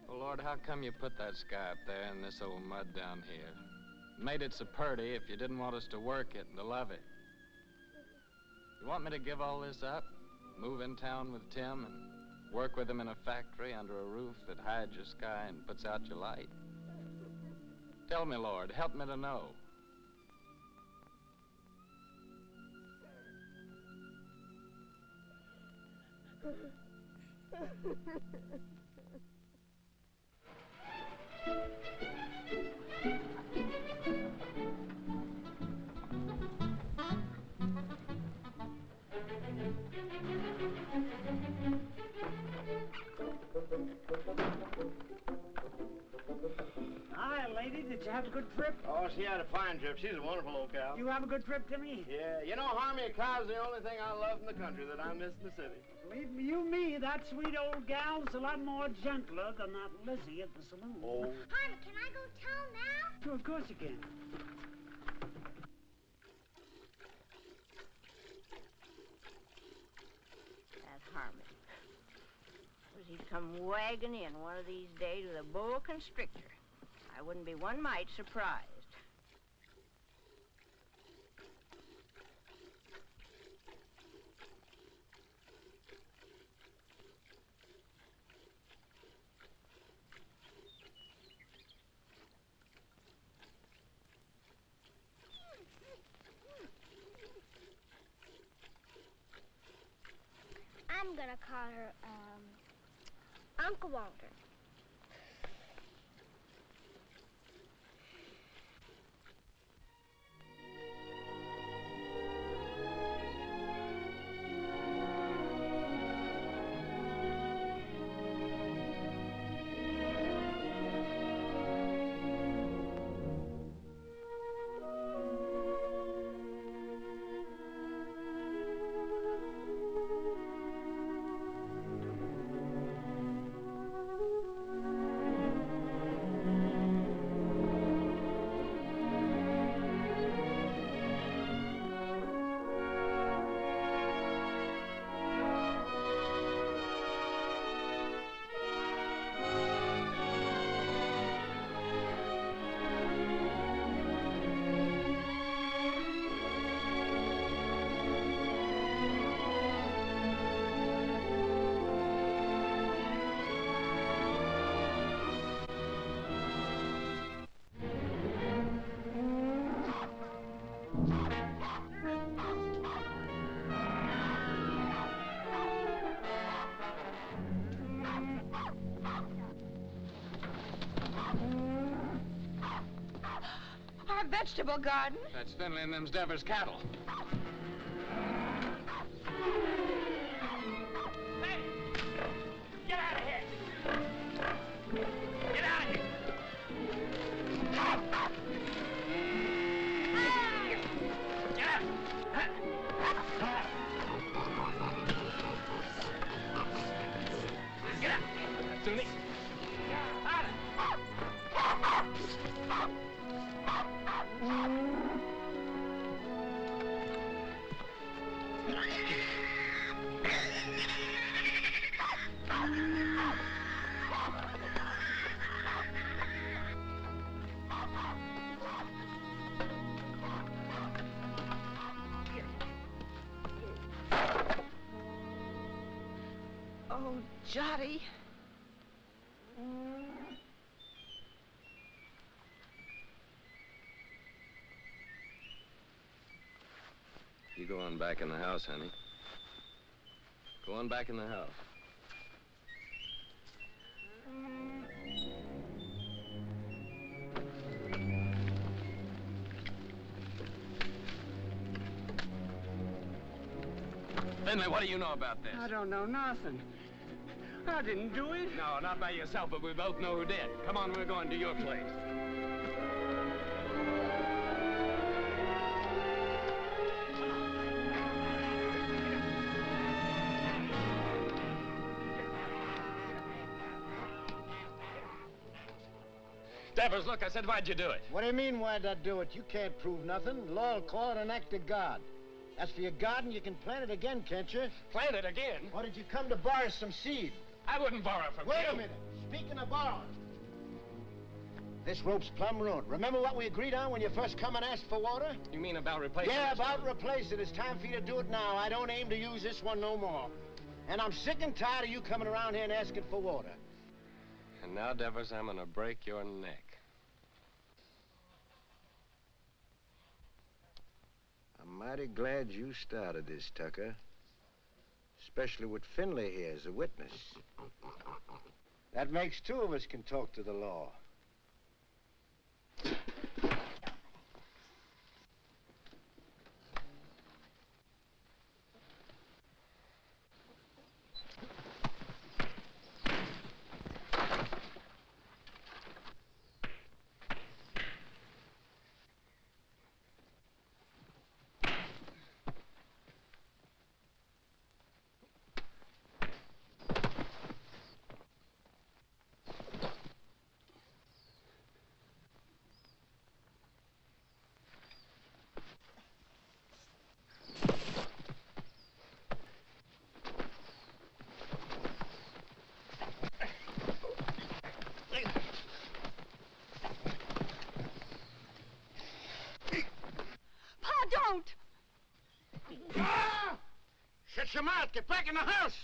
Oh, Lord, how come you put that sky up there and this old mud down here? Made it so purty if you didn't want us to work it and to love it. You want me to give all this up? Move in town with Tim and work with him in a factory under a roof that hides your sky and puts out your light? Tell me, Lord, help me to know. Hi, lady. Did you have a good trip? Oh, she had a fine trip. She's a wonderful old cow. You have a good trip, Timmy? Yeah, you know, Harmy, a cow's the only thing I love in the country that I miss in the city. Believe me, that sweet old gal's a lot more gentler than that Lizzie at the saloon. Oh. Harvey, can I go tell now? Sure, of course you can. That Harmon. Suppose he'd come wagging in one of these days with a boa constrictor. I wouldn't be one mite surprised. I'm gonna call her, Uncle Walter. Our vegetable garden? That's Finley and them's Devers cattle. Get out of here! Get out of here! Get out! Get out! Sunni! Oh, Jotty. You go on back in the house, honey. Go on back in the house. Finley, what do you know about this? I don't know nothing. I didn't do it. No, not by yourself, but we both know who did. Come on, we're going to your place. Devers, look, I said, why'd you do it? What do you mean, why'd I do it? You can't prove nothing. The law will call it an act of God. As for your garden, you can plant it again, can't you? Plant it again? Or did you come to borrow some seed? I wouldn't borrow from you. Wait a minute. Speaking of borrowing. This rope's plumb ruined. Remember what we agreed on when you first come and asked for water? You mean about replacing Yeah, this about one? replace it. It's time for you to do it now. I don't aim to use this one no more. And I'm sick and tired of you coming around here and asking for water. And now, Devers, I'm gonna break your neck. I'm mighty glad you started this, Tucker. especially with Finley here as a witness. That makes two of us can talk to the law. Don't! Ah! Shut your mouth. Get back in the house.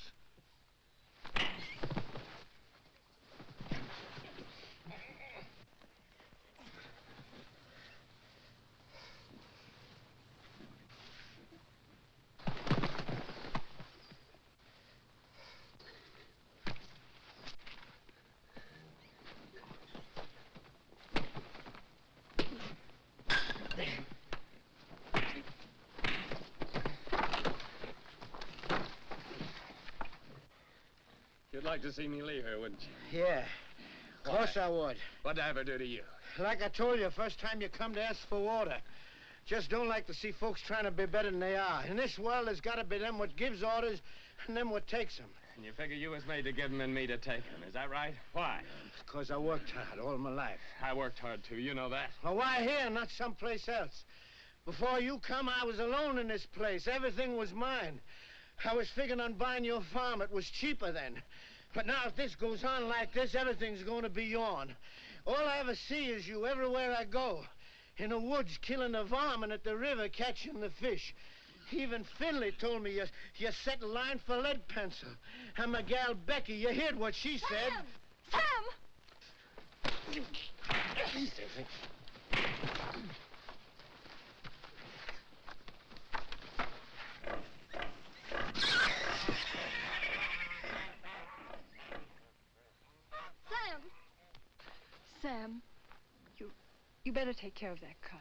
You'd like to see me leave her, wouldn't you? Yeah. Of course I would. What'd I ever do to you? Like I told you, first time you come to ask for water. Just don't like to see folks trying to be better than they are. In this world, there's got to be them what gives orders and them what takes them. And you figure you was made to give them and me to take them. Is that right? Why? Because I worked hard all my life. I worked hard, too. You know that. Well, why here, not someplace else? Before you come, I was alone in this place. Everything was mine. I was figuring on buying your farm. It was cheaper then. But now if this goes on like this, everything's going to be yourn. All I ever see is you everywhere I go. In the woods killing the varmint, at the river catching the fish. Even Finley told me you set a line for lead pencil. And my gal Becky, you heard what she said. Sam! Sam, you better take care of that cut.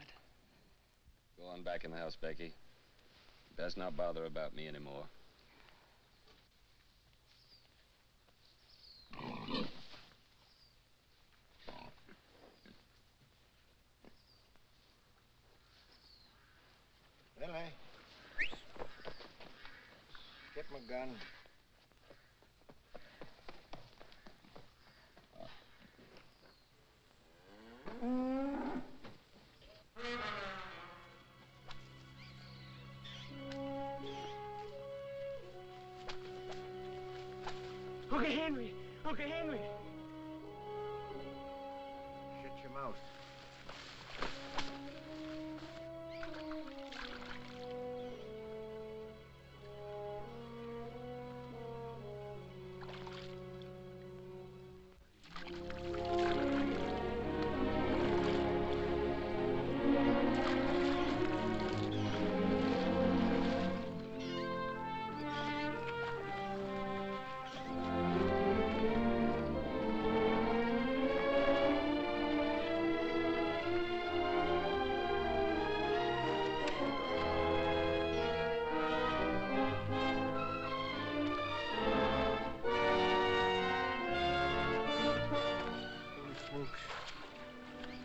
Go on back in the house, Becky. Best not bother about me anymore. Well, get my gun. Uncle Henry! Uncle Henry! Shut your mouth.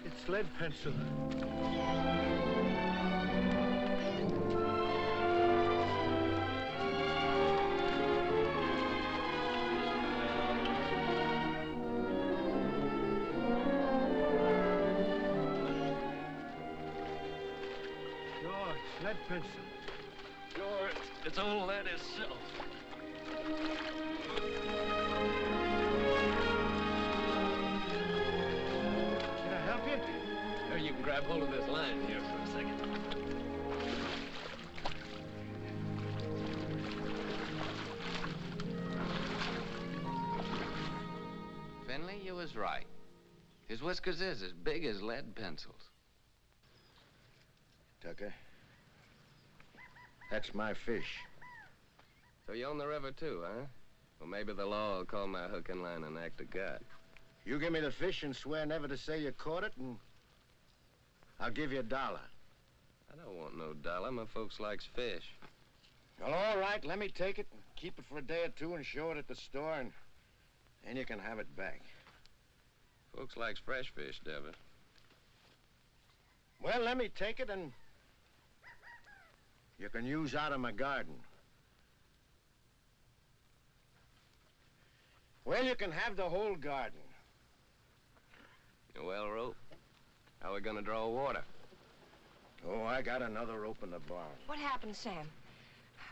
It's lead pencil. Sure, it's lead pencil. Sure, it's old lead itself. Here, you can grab hold of this line here for a second. Finley, you was right. His whiskers is as big as lead pencils. Tucker, that's my fish. So you own the river, too, huh? Well, maybe the law will call my hook and line an act of God. You give me the fish and swear never to say you caught it, and I'll give you $1. I don't want no dollar. My folks likes fish. Well, all right, let me take it and keep it for a day or two and show it at the store, and then you can have it back. Folks likes fresh fish, Dever. Well, let me take it, and you can use out of my garden. Well, you can have the whole garden. Well, Rope, how are we gonna draw water? Oh, I got another rope in the barn. What happened, Sam?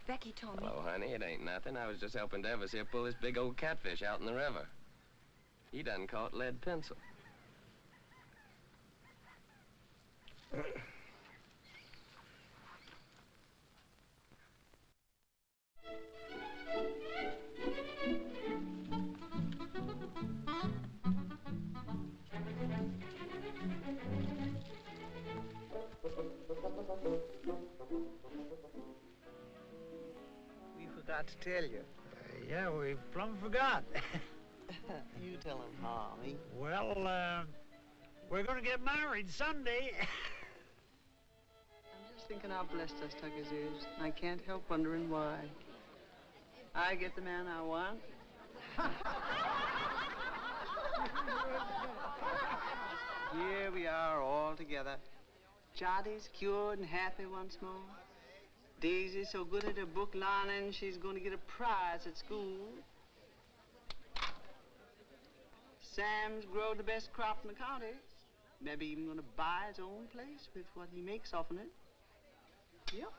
Becky told me. Hello, honey. It ain't nothing. I was just helping Devers here pull this big old catfish out in the river. He done caught lead pencil. We forgot to tell you. Yeah, we plumb forgot. You tell him, Harvey. Well, we're gonna get married Sunday. I'm just thinking how blessed us Tuckers is. I can't help wondering why. I get the man I want. Here we are all together. Jotty's cured and happy once more. Daisy's so good at her book learning, she's going to get a prize at school. Sam's grown the best crop in the county. Maybe even going to buy his own place with what he makes off of it. Yep.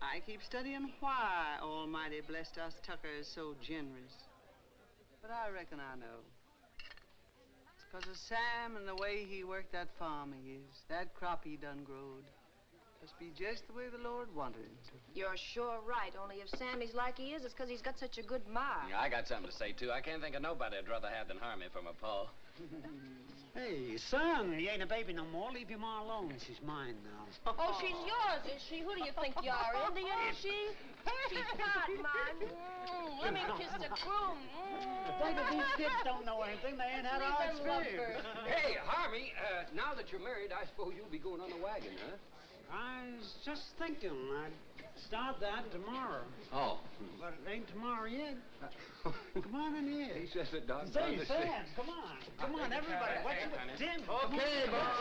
I keep studying why Almighty blessed us Tuckers so generous. But I reckon I know. It's 'cause of Sam and the way he worked that farm of his. That crop he done growed. Must be just the way the Lord wanted it. You're sure right, only if Sammy's like he is, it's 'cause he's got such a good ma. Yeah, I got something to say, too. I can't think of nobody I'd rather have than Harmony for my pa. Hey, son, he ain't a baby no more. Leave your ma alone. She's mine now. Oh, she's yours, is she? Who do you think you are, Indian, is she? She's not mine. Let me kiss the groom. Think if these kids don't know anything, they ain't had our experience. Hey, Harvey, now that you're married, I suppose you'll be going on the wagon, huh? I was just thinking I'd start that tomorrow. Oh. But it ain't tomorrow yet. Come on in here. He says it, Doc. Say, Sam, come on. Come on, everybody. What's with Tim? Okay, boss.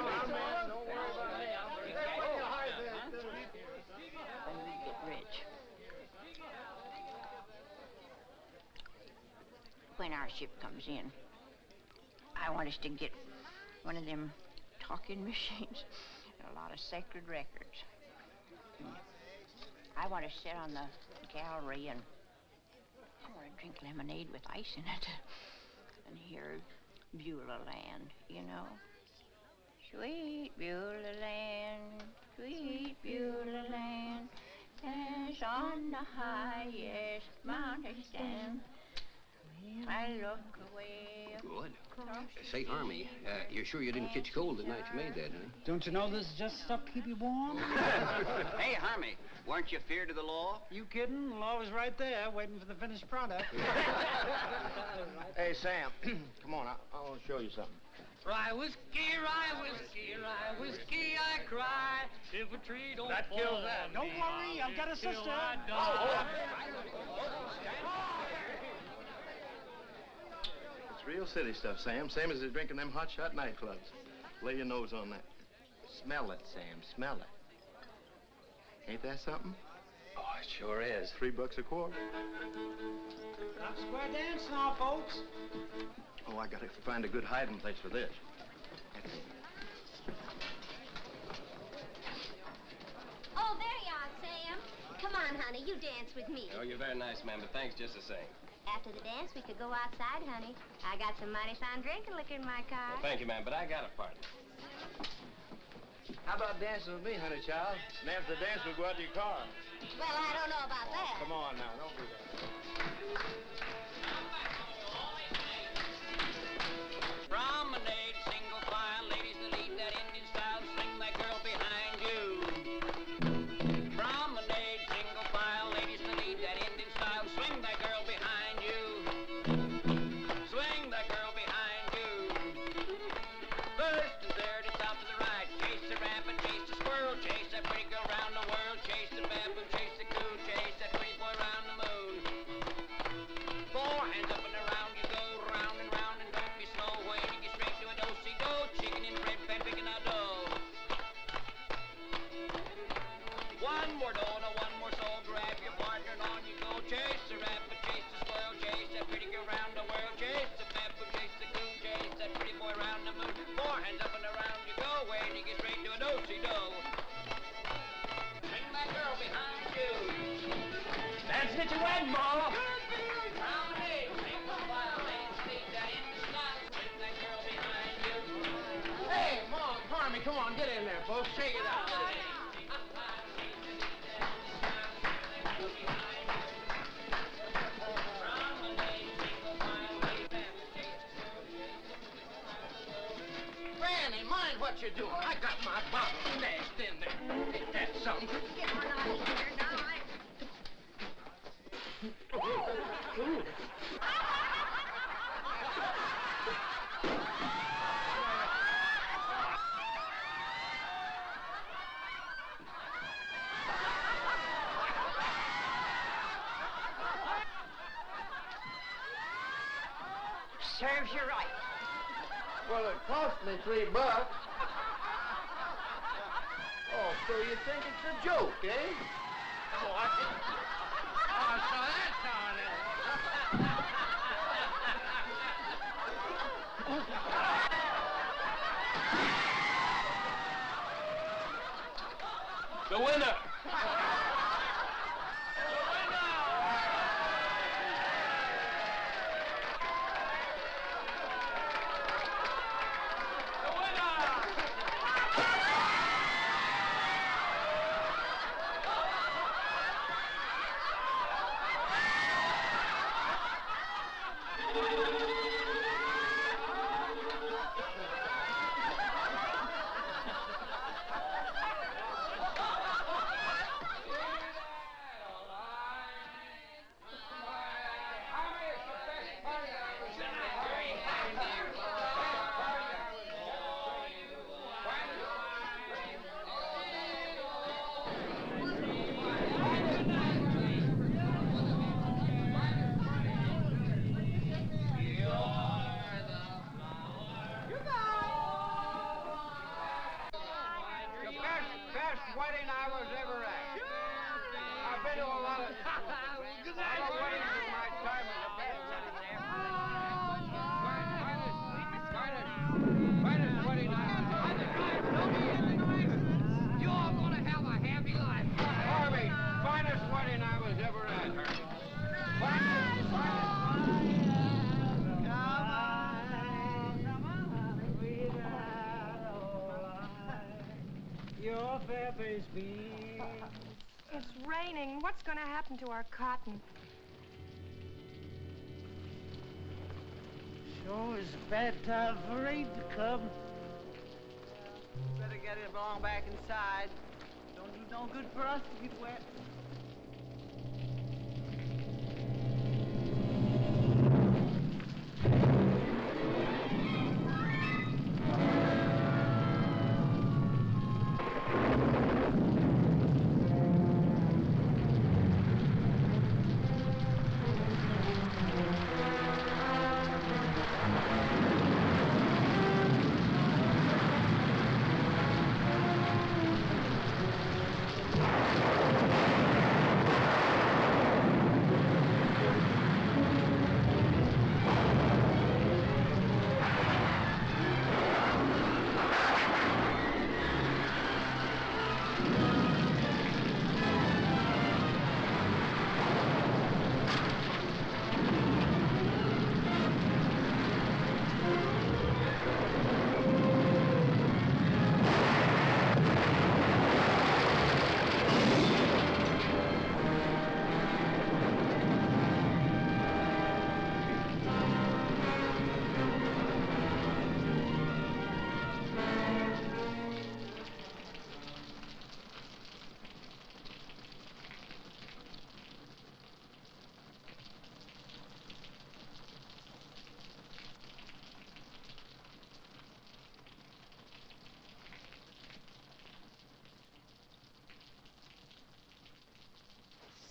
When we get rich. When our ship comes in, I want us to get one of them talking machines and a lot of sacred records. I want to sit on the gallery and I want to drink lemonade with ice in it and hear Beulah Land, you know. Sweet Beulah Land, sweet Beulah Land, as on the highest mountain stand. I look away. Good. Say, Harmony, you're sure you didn't catch cold the night you made that, huh? Don't you know this is just stuff to keep you warm? Hey, Harmony, weren't you feared of the law? You kidding? The law was right there, waiting for the finished product. Hey, Sam, come on. I want to show you something. Rye whiskey, I cry. If a tree don't That fall kills that. on Don't me, worry, I've got a till sister. I die. It's real city stuff, Sam. Same as they're drinking them hot shot nightclubs. Lay your nose on that. Smell it, Sam. Smell it. Ain't that something? Oh, it sure is. $3 a quart. Top square dance now, folks. Oh, I gotta find a good hiding place for this. Oh, there you are, Sam. Come on, honey, you dance with me. Oh, you're very nice, ma'am, but thanks just the same. After the dance, we could go outside, honey. I got some mighty fine drinking liquor in my car. Well, thank you, ma'am, but I got a partner. How about dancing with me, honey child? And after the dance, we'll go out to your car. Well, I don't know about that. Come on now, don't do that. Promenade, single file, ladies in the lead, that Indian style, swing that girl behind you. Promenade, single file, ladies in ahead, Ma. Hey, Mom, Harmony, come on, get in there, folks. Shake it out. Granny, mind what you're doing. I got my bottle stashed in there. Ain't that something? Serves you right. Well, it cost me $3. Oh, so you think it's a joke, eh? Oh, so that's how it is. The winner. Best wedding I was ever at. I've been to a lot of weddings in my time as a best. Finest wedding I You're gonna have a happy life. Harvey, finest wedding I was ever at, Harvey. Your fair face beams. It's raining. What's going to happen to our cotton? Sure is a bad time for rain to come. Better get it along back inside. Don't do no good for us to get wet.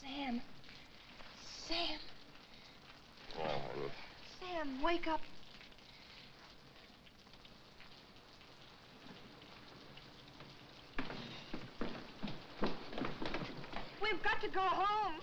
Sam. Sam. Oh, Ruth. Sam, wake up. We've got to go home.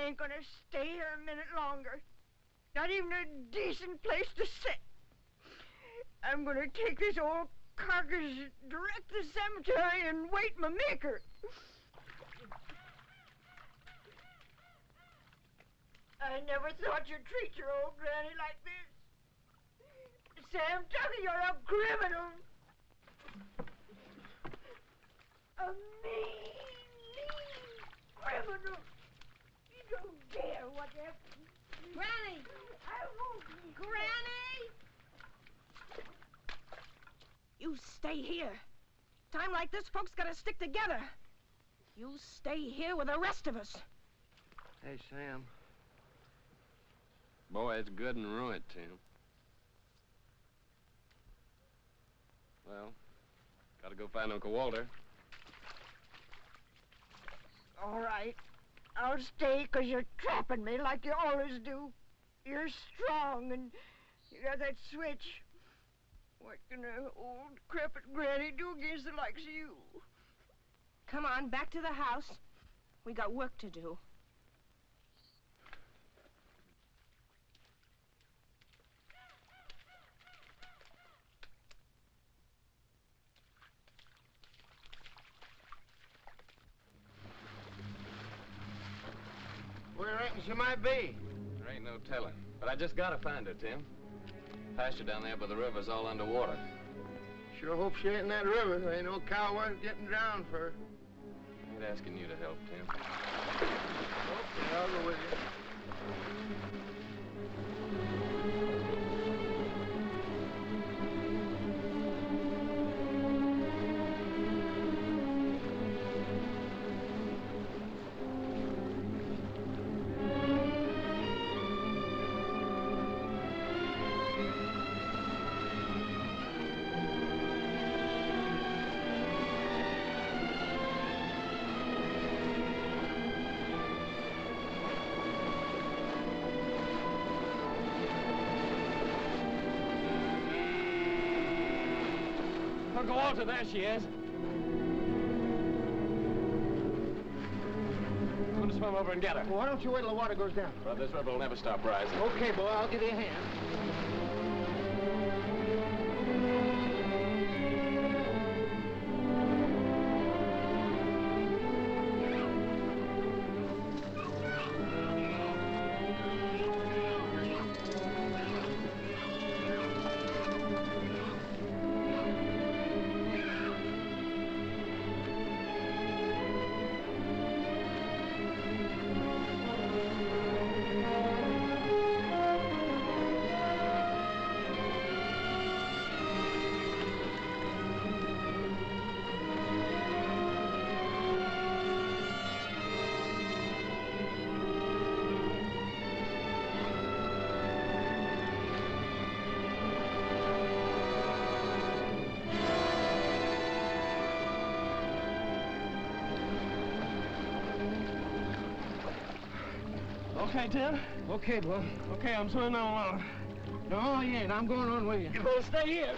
ain't gonna stay here a minute longer. Not even a decent place to sit. I'm gonna take this old carcass direct to the cemetery and wait my maker. I never thought you'd treat your old granny like this. Sam Tucker, you're a criminal. A mean criminal. You don't dare what that... Granny! I won't... Granny! You stay here. Time like this, folks gotta stick together. You stay here with the rest of us. Hey, Sam. Boy, it's good and ruined, Tim. Well, gotta go find Uncle Walter. All right. I'll stay 'cause you're trapping me like you always do. You're strong and you got that switch. What can an old crepit granny do against the likes of you? Come on, back to the house. We got work to do. Where reckon she might be? There ain't no telling. But I just gotta find her, Tim. Pasture down there by the river's all underwater. Sure hope she ain't in that river. There ain't no cow worth getting drowned for her. I ain't asking you to help, Tim. Okay, I'll go with you. Uncle Walter, there she is. I'm gonna swim over and get her. Well, why don't you wait till the water goes down? Well, this river will never stop rising. Okay, boy, I'll give you a hand. Okay, Tim? Okay, boy. Okay, I'm swimming on along. No, you ain't. I'm going on with you. You better stay here.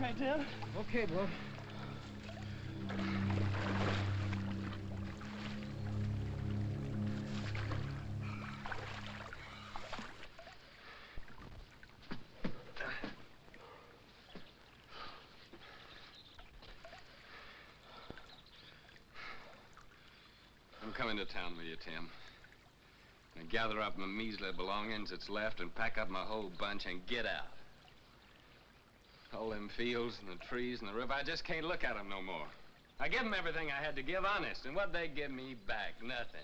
Okay, Tim. Okay, Bud. I'm coming to town with you, Tim. And gather up my measly belongings that's left and pack up my whole bunch and get out. All them fields and the trees and the river, I just can't look at them no more. I give them everything I had to give, honest, and what'd they give me back? Nothing.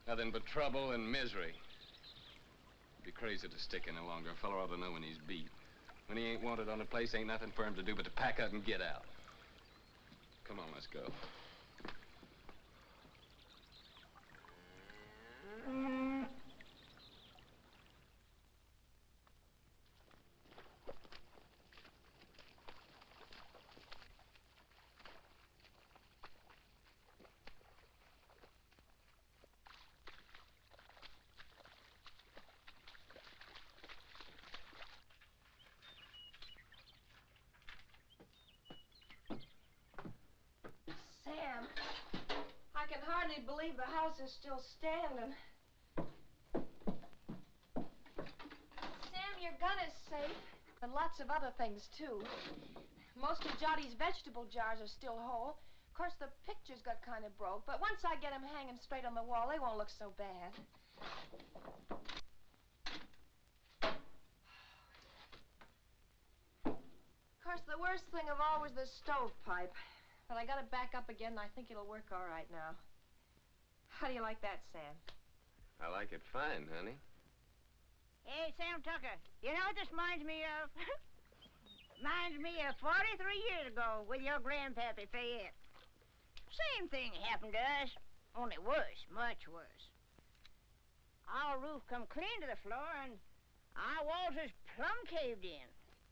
Nothing but trouble and misery. It'd be crazy to stick any longer. A fellow ought to know when he's beat. When he ain't wanted on a place, ain't nothing for him to do but to pack up and get out. Come on, let's go. Sam, I can hardly believe the house is still standing. Sam, your gun is safe, and lots of other things, too. Most of Jotty's vegetable jars are still whole. Of course, the pictures got kind of broke, but once I get them hanging straight on the wall, they won't look so bad. Of course, the worst thing of all was the stovepipe. But I got it back up again, and I think it'll work all right now. How do you like that, Sam? I like it fine, honey. Hey, Sam Tucker, you know what this reminds me of? Reminds me of 43 years ago with your grandpappy Fayette. Same thing happened to us, only worse, much worse. Our roof come clean to the floor, and our walls is plumb caved in.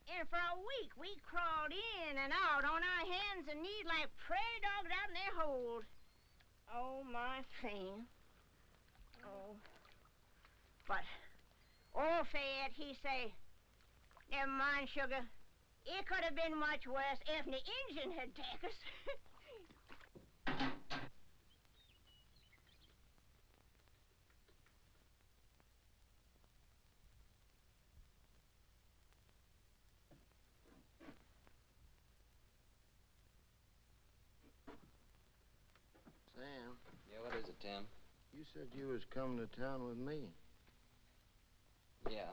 And for a week, we crawled in and out on our hands and knees like prairie dogs out in their holes. Oh, my thing. Oh. But old Fayette, he say, never mind, sugar. It could have been much worse if the engine had taken us. Sam. Yeah, what is it, Tim? You said you was coming to town with me. Yeah.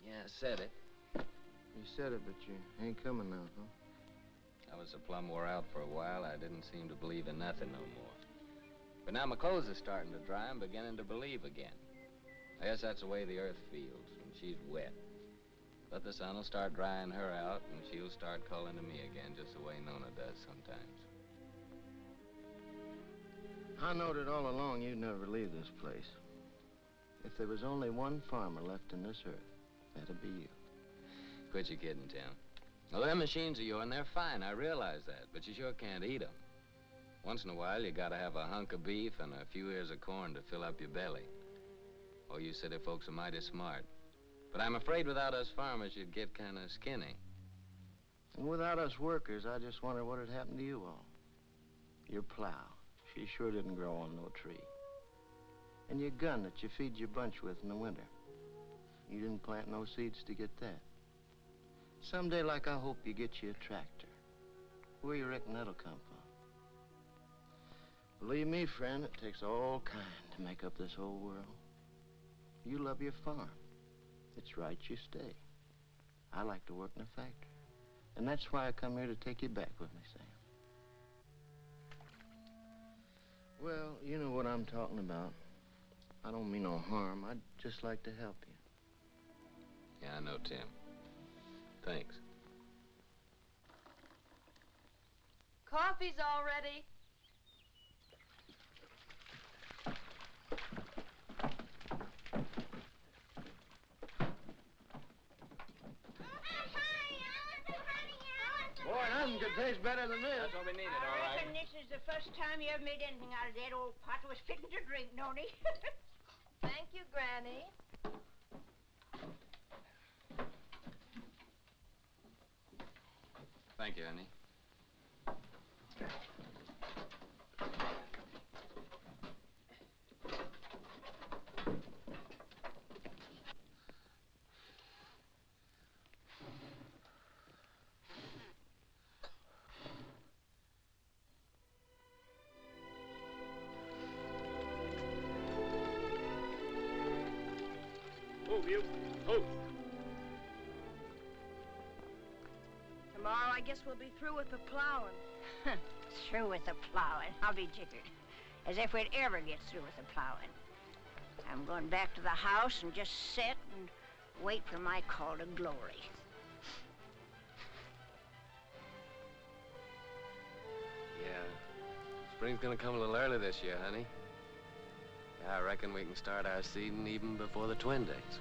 Yeah, I said it. You said it, but you ain't coming now, huh? I was so plumb wore out for a while, I didn't seem to believe in nothing no more. But now my clothes are starting to dry, I'm beginning to believe again. I guess that's the way the earth feels when she's wet. But the sun will start drying her out, and she'll start calling to me again, just the way Nona does sometimes. I knowed it all along you'd never leave this place. If there was only one farmer left in this earth, that'd be you. Quit your kidding, Tim. Well, them machines of yours, they're fine, I realize that, but you sure can't eat them. Once in a while, you gotta have a hunk of beef and a few ears of corn to fill up your belly. Oh, you city folks are mighty smart. But I'm afraid without us farmers, you'd get kind of skinny. And without us workers, I just wonder what had happened to you all. Your plow. She sure didn't grow on no tree. And your gun that you feed your bunch with in the winter. You didn't plant no seeds to get that. Someday, like I hope, you get you a tractor. Where you reckon that'll come from? Believe me, friend, it takes all kind to make up this whole world. You love your farm. It's right you stay. I like to work in a factory. And that's why I come here to take you back with me, Sam. Well, you know what I'm talking about. I don't mean no harm. I'd just like to help you. Yeah, I know, Tim. Thanks. Coffee's all ready. Boy, nothing could taste better than this. That's what we needed, all I right. reckon this is the first time you ever made anything out of that old pot was fitting to drink, don't he? Thank you, Granny. Thank you, honey. Move, you. Move. Tomorrow, I guess we'll be through with the plowing. Through with the plowing. I'll be jiggered. As if we'd ever get through with the plowing. I'm going back to the house and just sit and wait for my call to glory. Yeah. Spring's gonna come a little early this year, honey. I reckon we can start our seeding even before the twin days.